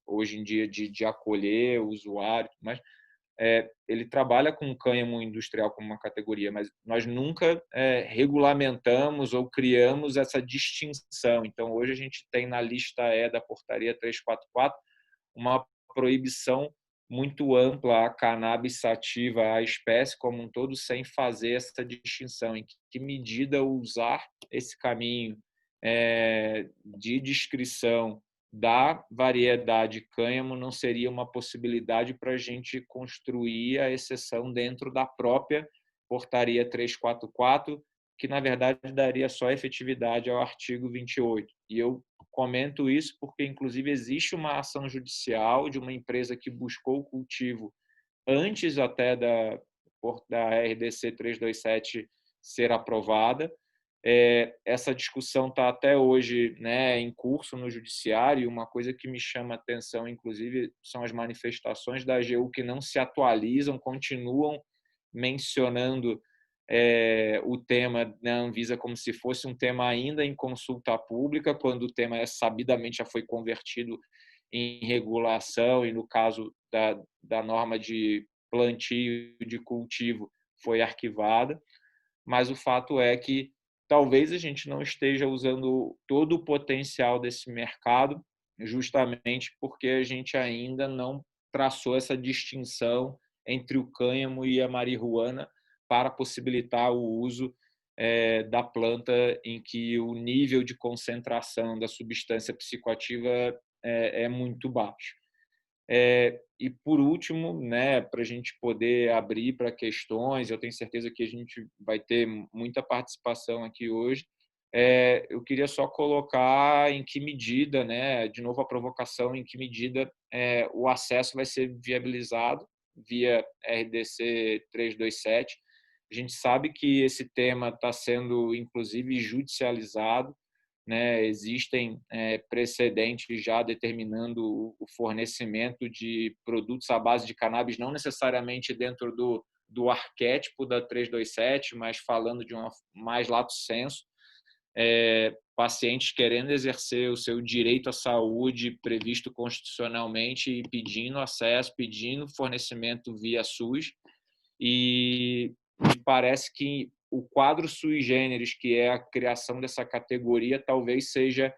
hoje em dia, de acolher o usuário. Mas ele trabalha com cânhamo industrial como uma categoria, mas nós nunca regulamentamos ou criamos essa distinção. Então, hoje a gente tem na lista E da Portaria 344 uma proibição muito ampla à cannabis sativa, à espécie como um todo, sem fazer essa distinção. Em que medida usar esse caminho de descrição da variedade cânhamo não seria uma possibilidade para a gente construir a exceção dentro da própria Portaria 344, que, na verdade, daria só efetividade ao artigo 28. E eu comento isso porque, inclusive, existe uma ação judicial de uma empresa que buscou o cultivo antes até da RDC 327 ser aprovada. Essa discussão está até hoje, né, em curso no judiciário. Uma coisa que me chama a atenção, inclusive, são as manifestações da AGU que não se atualizam, continuam mencionando o tema na Anvisa como se fosse um tema ainda em consulta pública, quando o tema sabidamente já foi convertido em regulação e, no caso da norma de plantio de cultivo, foi arquivada. Mas o fato é que talvez a gente não esteja usando todo o potencial desse mercado, justamente porque a gente ainda não traçou essa distinção entre o cânhamo e a marihuana para possibilitar o uso da planta em que o nível de concentração da substância psicoativa é muito baixo. E, por último, né, para a gente poder abrir para questões, eu tenho certeza que a gente vai ter muita participação aqui hoje, eu queria só colocar em que medida, né, de novo a provocação, em que medida o acesso vai ser viabilizado via RDC 327. A gente sabe que esse tema está sendo, inclusive, judicializado, né? Existem precedentes já determinando o fornecimento de produtos à base de cannabis, não necessariamente dentro do arquétipo da 327, mas falando de uma mais lato sensu, pacientes querendo exercer o seu direito à saúde previsto constitucionalmente e pedindo acesso, pedindo fornecimento via SUS. E parece que o quadro sui generis, que é a criação dessa categoria, talvez seja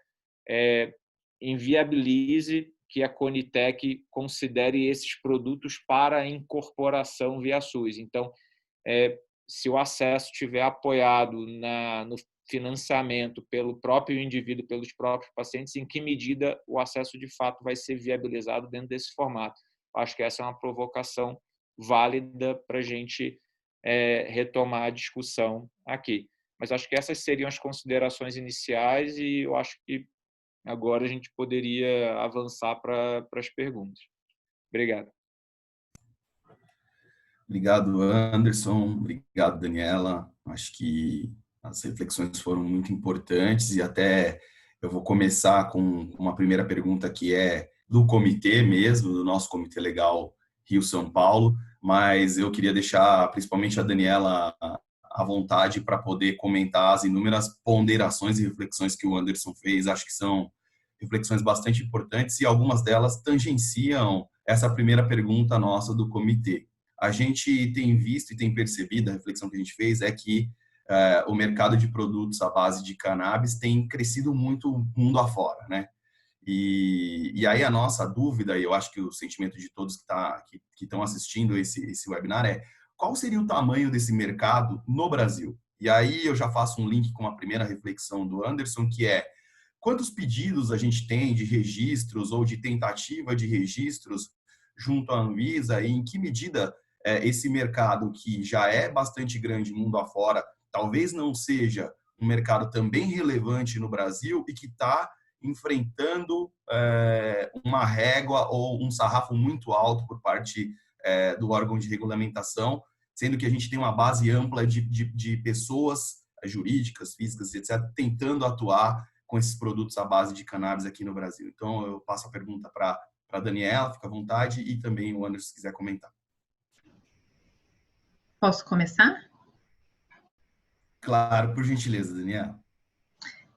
inviabilize que a Conitec considere esses produtos para incorporação via SUS. Então, se o acesso estiver apoiado no financiamento pelo próprio indivíduo, pelos próprios pacientes, em que medida o acesso de fato vai ser viabilizado dentro desse formato? Acho que essa é uma provocação válida para a gente retomar a discussão aqui. Mas acho que essas seriam as considerações iniciais e eu acho que agora a gente poderia avançar para as perguntas. Obrigado. Obrigado, Anderson. Obrigado, Daniela. Acho que as reflexões foram muito importantes e até eu vou começar com uma primeira pergunta que é do comitê mesmo, do nosso Comitê Legal Rio-São Paulo, mas eu queria deixar principalmente a Daniela à vontade para poder comentar as inúmeras ponderações e reflexões que o Anderson fez. Acho que são reflexões bastante importantes e algumas delas tangenciam essa primeira pergunta nossa do comitê. A gente tem visto e tem percebido, a reflexão que a gente fez é que o mercado de produtos à base de cannabis tem crescido muito mundo afora, né? E aí a nossa dúvida, e eu acho que o sentimento de todos que estão assistindo esse webinar é: qual seria o tamanho desse mercado no Brasil? E aí eu já faço um link com a primeira reflexão do Anderson, que é: quantos pedidos a gente tem de registros ou de tentativa de registros junto à Anvisa e em que medida esse mercado, que já é bastante grande mundo afora, talvez não seja um mercado também relevante no Brasil e que está enfrentando uma régua ou um sarrafo muito alto por parte do órgão de regulamentação, sendo que a gente tem uma base ampla de pessoas jurídicas, físicas, etc., tentando atuar com esses produtos à base de cannabis aqui no Brasil. Então, eu passo a pergunta para a Daniela, fica à vontade, e também o Anderson, se quiser comentar. Posso começar? Claro, por gentileza, Daniela.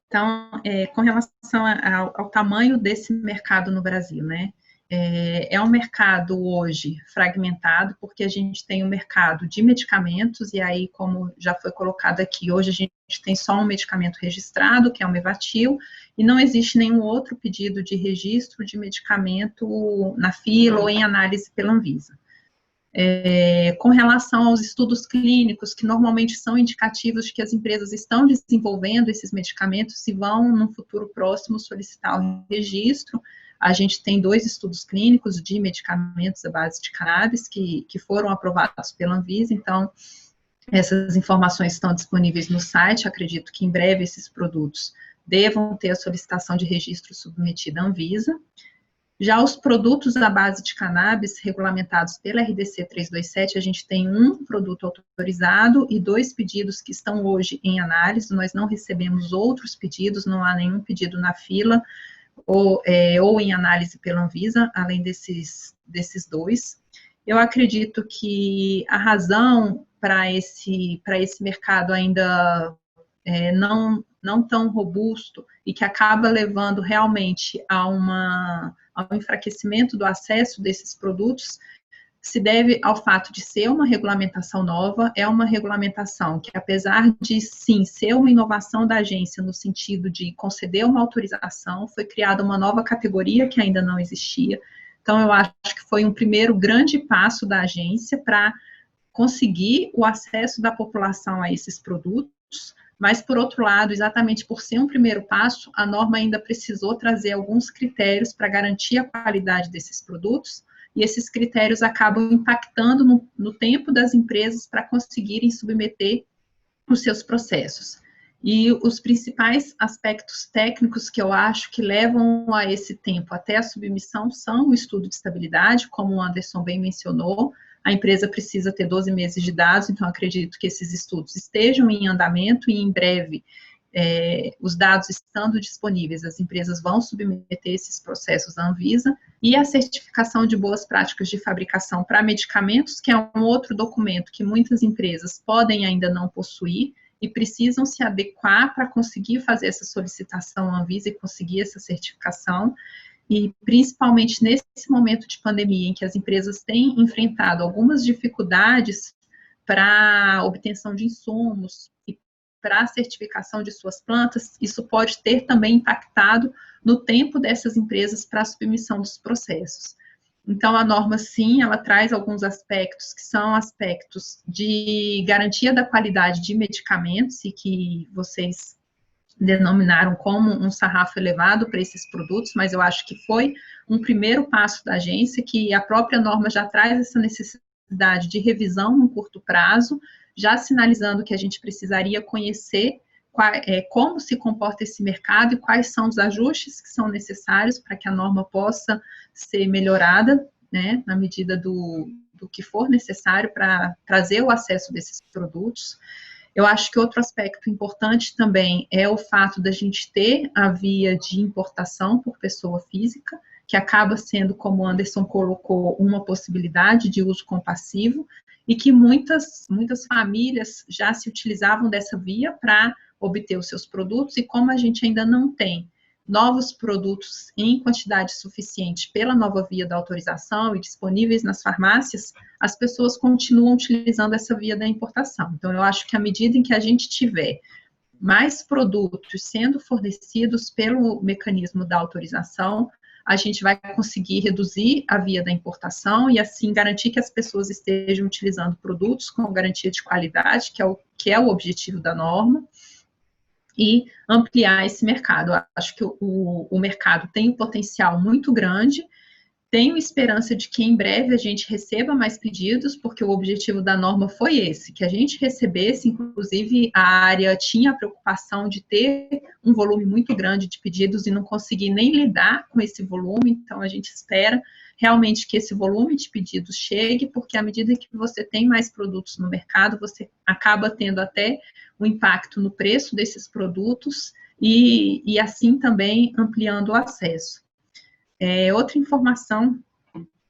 Então, com relação ao tamanho desse mercado no Brasil, né? É um mercado hoje fragmentado, porque a gente tem um mercado de medicamentos, e aí, como já foi colocado aqui, hoje a gente tem só um medicamento registrado, que é o Mevatil, e não existe nenhum outro pedido de registro de medicamento na fila ou em análise pela Anvisa. Com relação aos estudos clínicos, que normalmente são indicativos de que as empresas estão desenvolvendo esses medicamentos e vão, no futuro próximo, solicitar o registro, a gente tem 2 estudos clínicos de medicamentos à base de cannabis que foram aprovados pela Anvisa, então essas informações estão disponíveis no site, acredito que em breve esses produtos devam ter a solicitação de registro submetida à Anvisa. Já os produtos à base de cannabis regulamentados pela RDC 327, a gente tem um produto autorizado e 2 pedidos que estão hoje em análise, nós não recebemos outros pedidos, não há nenhum pedido na fila, ou em análise pela Anvisa, além desses 2. Eu acredito que a razão para esse mercado ainda não tão robusto e que acaba levando realmente ao enfraquecimento do acesso desses produtos se deve ao fato de ser uma regulamentação nova, é uma regulamentação que, apesar de, sim, ser uma inovação da agência no sentido de conceder uma autorização, foi criada uma nova categoria que ainda não existia. Então, eu acho que foi um primeiro grande passo da agência para conseguir o acesso da população a esses produtos, mas, por outro lado, exatamente por ser um primeiro passo, a norma ainda precisou trazer alguns critérios para garantir a qualidade desses produtos, e esses critérios acabam impactando no tempo das empresas para conseguirem submeter os seus processos. E os principais aspectos técnicos que eu acho que levam a esse tempo até a submissão são o estudo de estabilidade, como o Anderson bem mencionou. A empresa precisa ter 12 meses de dados, então acredito que esses estudos estejam em andamento e em breve, os dados estando disponíveis, as empresas vão submeter esses processos à Anvisa, e a certificação de boas práticas de fabricação para medicamentos, que é um outro documento que muitas empresas podem ainda não possuir e precisam se adequar para conseguir fazer essa solicitação à Anvisa e conseguir essa certificação. E principalmente nesse momento de pandemia, em que as empresas têm enfrentado algumas dificuldades para obtenção de insumos e para a certificação de suas plantas, isso pode ter também impactado no tempo dessas empresas para a submissão dos processos. Então, a norma, sim, ela traz alguns aspectos que são aspectos de garantia da qualidade de medicamentos e que vocês denominaram como um sarrafo elevado para esses produtos, mas eu acho que foi um primeiro passo da agência, que a própria norma já traz essa necessidade de revisão no curto prazo, já sinalizando que a gente precisaria conhecer como se comporta esse mercado e quais são os ajustes que são necessários para que a norma possa ser melhorada, né, na medida do que for necessário para trazer o acesso desses produtos. Eu acho que outro aspecto importante também é o fato da gente ter a via de importação por pessoa física, que acaba sendo, como o Anderson colocou, uma possibilidade de uso compassivo, e que muitas famílias já se utilizavam dessa via para obter os seus produtos, e como a gente ainda não tem novos produtos em quantidade suficiente pela nova via da autorização e disponíveis nas farmácias, as pessoas continuam utilizando essa via da importação. Então, eu acho que à medida em que a gente tiver mais produtos sendo fornecidos pelo mecanismo da autorização, a gente vai conseguir reduzir a via da importação e, assim, garantir que as pessoas estejam utilizando produtos com garantia de qualidade, que é o objetivo da norma, e ampliar esse mercado. Eu acho que o mercado tem um potencial muito grande. Tenho esperança de que em breve a gente receba mais pedidos, porque o objetivo da norma foi esse, que a gente recebesse. Inclusive, a área tinha a preocupação de ter um volume muito grande de pedidos e não conseguir nem lidar com esse volume, então a gente espera realmente que esse volume de pedidos chegue, porque à medida que você tem mais produtos no mercado, você acaba tendo até um impacto no preço desses produtos e assim também ampliando o acesso. Outra informação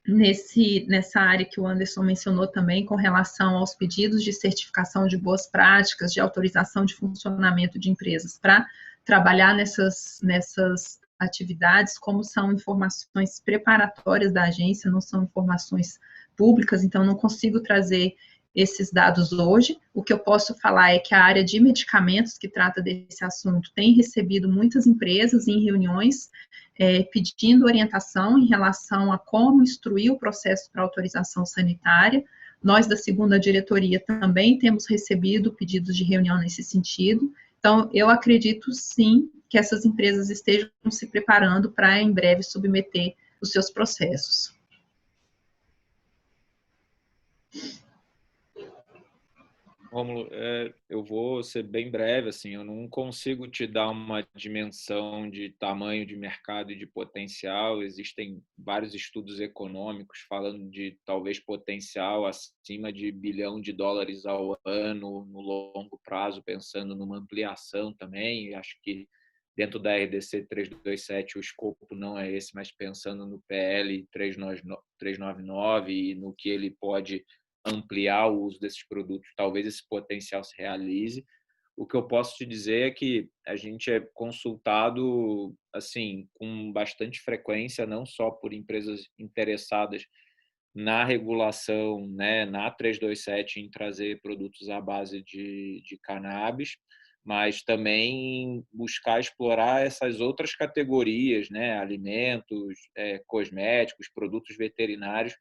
nessa área que o Anderson mencionou também, com relação aos pedidos de certificação de boas práticas, de autorização de funcionamento de empresas para trabalhar nessas atividades, como são informações preparatórias da agência, não são informações públicas, então não consigo trazer esses dados hoje. O que eu posso falar é que a área de medicamentos, que trata desse assunto, tem recebido muitas empresas em reuniões pedindo orientação em relação a como instruir o processo para autorização sanitária. Nós, da segunda diretoria, também temos recebido pedidos de reunião nesse sentido. Então, eu acredito, sim, que essas empresas estejam se preparando para, em breve, submeter os seus processos. Rômulo, eu vou ser bem breve, assim, eu não consigo te dar uma dimensão de tamanho de mercado e de potencial. Existem vários estudos econômicos falando de talvez potencial acima de $1 bilhão ao ano, no longo prazo, pensando numa ampliação também. Acho que dentro da RDC 327 o escopo não é esse, mas pensando no PL 399 e no que ele pode ampliar o uso desses produtos, talvez esse potencial se realize. O que eu posso te dizer é que a gente é consultado assim com bastante frequência, não só por empresas interessadas na regulação, né, na 327 em trazer produtos à base de cannabis, mas também buscar explorar essas outras categorias, né, alimentos, cosméticos, produtos veterinários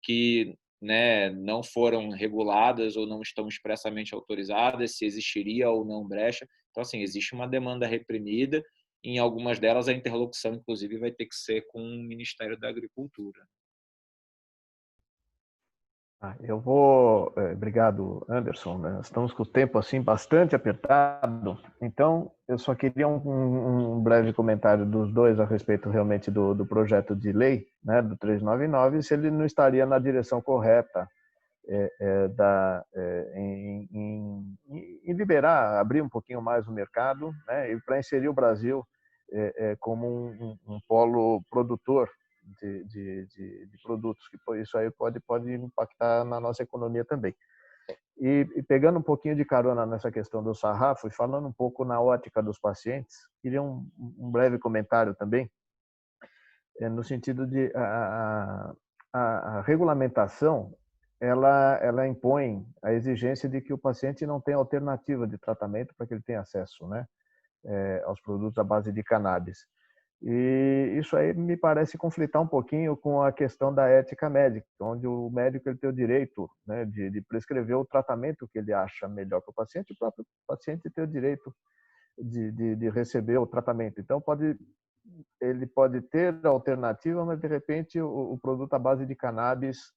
que, né, não foram reguladas ou não estão expressamente autorizadas, se existiria ou não brecha. Então, assim, existe uma demanda reprimida. Em algumas delas, a interlocução, inclusive, vai ter que ser com o Ministério da Agricultura. Obrigado, Anderson. Nós estamos com o tempo assim bastante apertado, então eu só queria um breve comentário dos dois a respeito realmente do projeto de lei, né, do 399, se ele não estaria na direção correta em liberar, abrir um pouquinho mais o mercado, né, e para inserir o Brasil como um polo produtor de produtos, que isso aí pode impactar na nossa economia também. E pegando um pouquinho de carona nessa questão do sarrafo e falando um pouco na ótica dos pacientes, queria um breve comentário também, no sentido de a regulamentação, ela impõe a exigência de que o paciente não tenha alternativa de tratamento para que ele tenha acesso, né, aos produtos à base de cannabis. E isso aí me parece conflitar um pouquinho com a questão da ética médica, onde o médico ele tem o direito, né, de prescrever o tratamento que ele acha melhor para o paciente, e o próprio paciente tem o direito de receber o tratamento. Então, ele pode ter a alternativa, mas, de repente, o produto à base de cannabis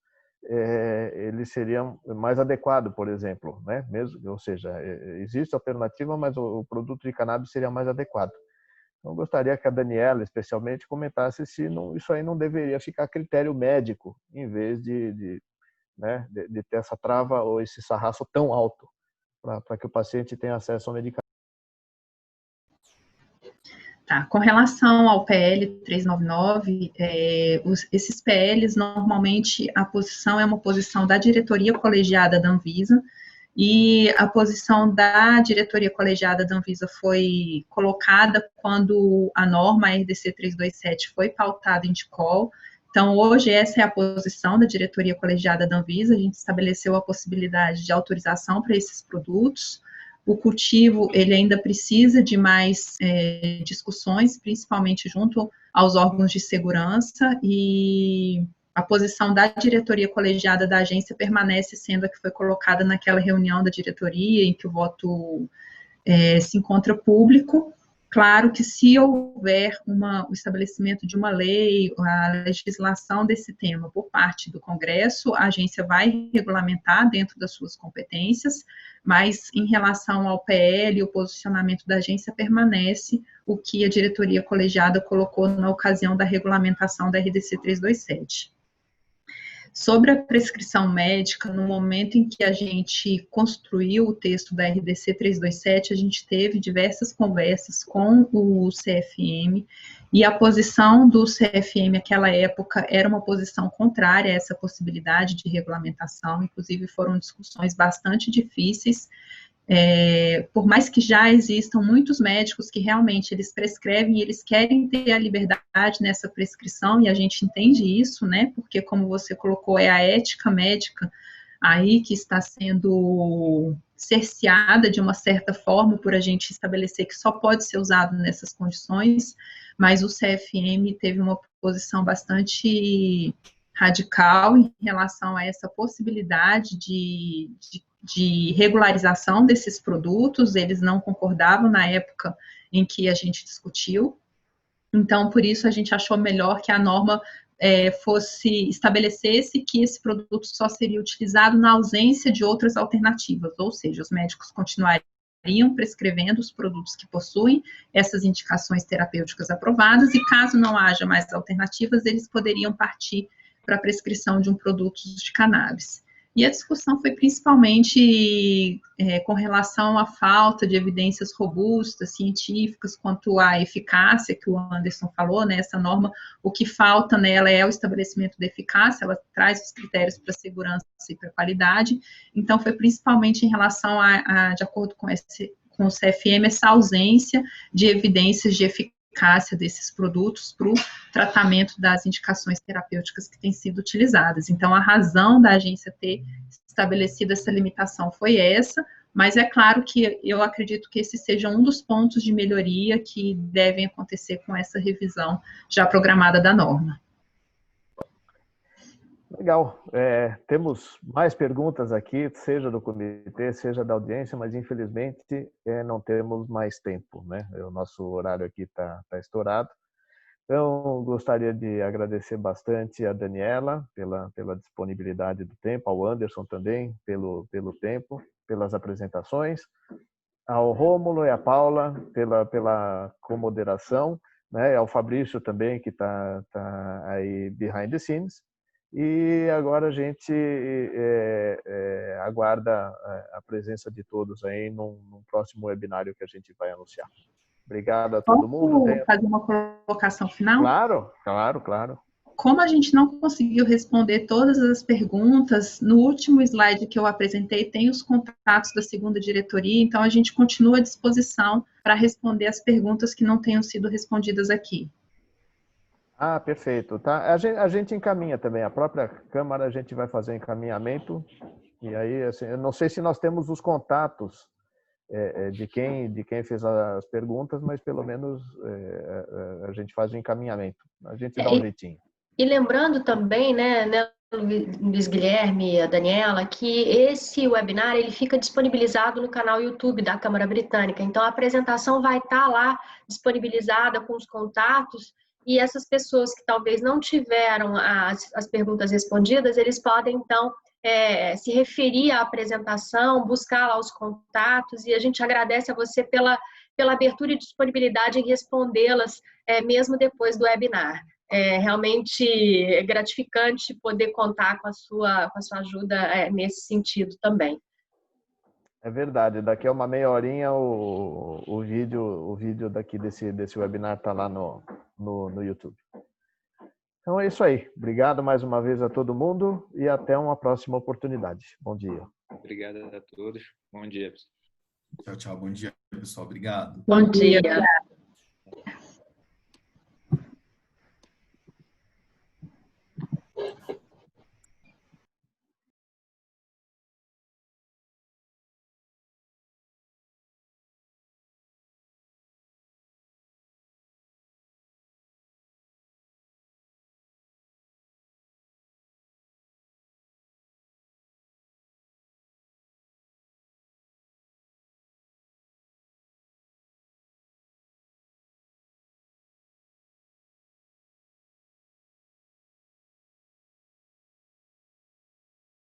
ele seria mais adequado, por exemplo, né? Mesmo, ou seja, existe alternativa, mas o produto de cannabis seria mais adequado. Então, eu gostaria que a Daniela, especialmente, comentasse se isso aí não deveria ficar a critério médico, em vez de ter essa trava ou esse sarrafo tão alto, para que o paciente tenha acesso ao medicamento. Tá, com relação ao PL 399, esses PLs, normalmente, a posição é uma posição da diretoria colegiada da Anvisa, e a posição da diretoria colegiada da Anvisa foi colocada quando a norma RDC 327 foi pautada em DICOL. Então, hoje, essa é a posição da diretoria colegiada da Anvisa. A gente estabeleceu a possibilidade de autorização para esses produtos. O cultivo, ele ainda precisa de mais discussões, principalmente junto aos órgãos de segurança, e a posição da diretoria colegiada da agência permanece sendo a que foi colocada naquela reunião da diretoria, em que o voto se encontra público. Claro que se houver o estabelecimento de uma lei, a legislação desse tema por parte do Congresso, a agência vai regulamentar dentro das suas competências, mas em relação ao PL, o posicionamento da agência permanece o que a diretoria colegiada colocou na ocasião da regulamentação da RDC 327. Sobre a prescrição médica, no momento em que a gente construiu o texto da RDC 327, a gente teve diversas conversas com o CFM, e a posição do CFM naquela época era uma posição contrária a essa possibilidade de regulamentação, inclusive foram discussões bastante difíceis, Por mais que já existam muitos médicos que realmente eles prescrevem e eles querem ter a liberdade nessa prescrição, e a gente entende isso, né, porque como você colocou, é a ética médica aí que está sendo cerceada de uma certa forma por a gente estabelecer que só pode ser usado nessas condições, mas o CFM teve uma posição bastante radical em relação a essa possibilidade de regularização desses produtos. Eles não concordavam na época em que a gente discutiu. Então, por isso, a gente achou melhor que a norma estabelecesse que esse produto só seria utilizado na ausência de outras alternativas, ou seja, os médicos continuariam prescrevendo os produtos que possuem essas indicações terapêuticas aprovadas, e caso não haja mais alternativas, eles poderiam partir para a prescrição de um produto de cannabis. E a discussão foi principalmente com relação à falta de evidências robustas, científicas, quanto à eficácia que o Anderson falou, né? Essa norma, o que falta nela é o estabelecimento da eficácia, ela traz os critérios para segurança e para qualidade, então foi principalmente em relação de acordo com o CFM, essa ausência de evidências de eficácia desses produtos para o tratamento das indicações terapêuticas que têm sido utilizadas. Então, a razão da agência ter estabelecido essa limitação foi essa, mas é claro que eu acredito que esse seja um dos pontos de melhoria que devem acontecer com essa revisão já programada da norma. Legal. Temos mais perguntas aqui, seja do comitê, seja da audiência, mas infelizmente não temos mais tempo, né? O nosso horário aqui está estourado. Então, gostaria de agradecer bastante a Daniela pela disponibilidade do tempo, ao Anderson também pelo tempo, pelas apresentações, ao Rômulo e à Paula pela comoderação, né? Ao Fabrício também, que está aí behind the scenes. E agora a gente aguarda a presença de todos aí num próximo webinário que a gente vai anunciar. Obrigado a todo mundo. Posso fazer uma colocação final? Claro. Como a gente não conseguiu responder todas as perguntas, no último slide que eu apresentei tem os contatos da segunda diretoria, então a gente continua à disposição para responder as perguntas que não tenham sido respondidas aqui. Ah, perfeito. Tá? A gente encaminha também, a própria Câmara a gente vai fazer encaminhamento, e aí, assim, eu não sei se nós temos os contatos de quem fez as perguntas, mas pelo menos a gente faz o encaminhamento, a gente dá um jeitinho. E lembrando também, né, Luiz Guilherme e a Daniela, que esse webinar ele fica disponibilizado no canal YouTube da Câmara Britânica, então a apresentação vai estar lá disponibilizada com os contatos. E essas pessoas que talvez não tiveram as perguntas respondidas, eles podem, então, se referir à apresentação, buscar lá os contatos, e a gente agradece a você pela abertura e disponibilidade em respondê-las, mesmo depois do webinar. Realmente gratificante poder contar com a sua ajuda nesse sentido também. É verdade, daqui a uma meia horinha o vídeo daqui desse webinar está lá no YouTube. Então é isso aí. Obrigado mais uma vez a todo mundo e até uma próxima oportunidade. Bom dia. Obrigado a todos. Bom dia. Tchau. Bom dia, pessoal. Obrigado. Bom dia.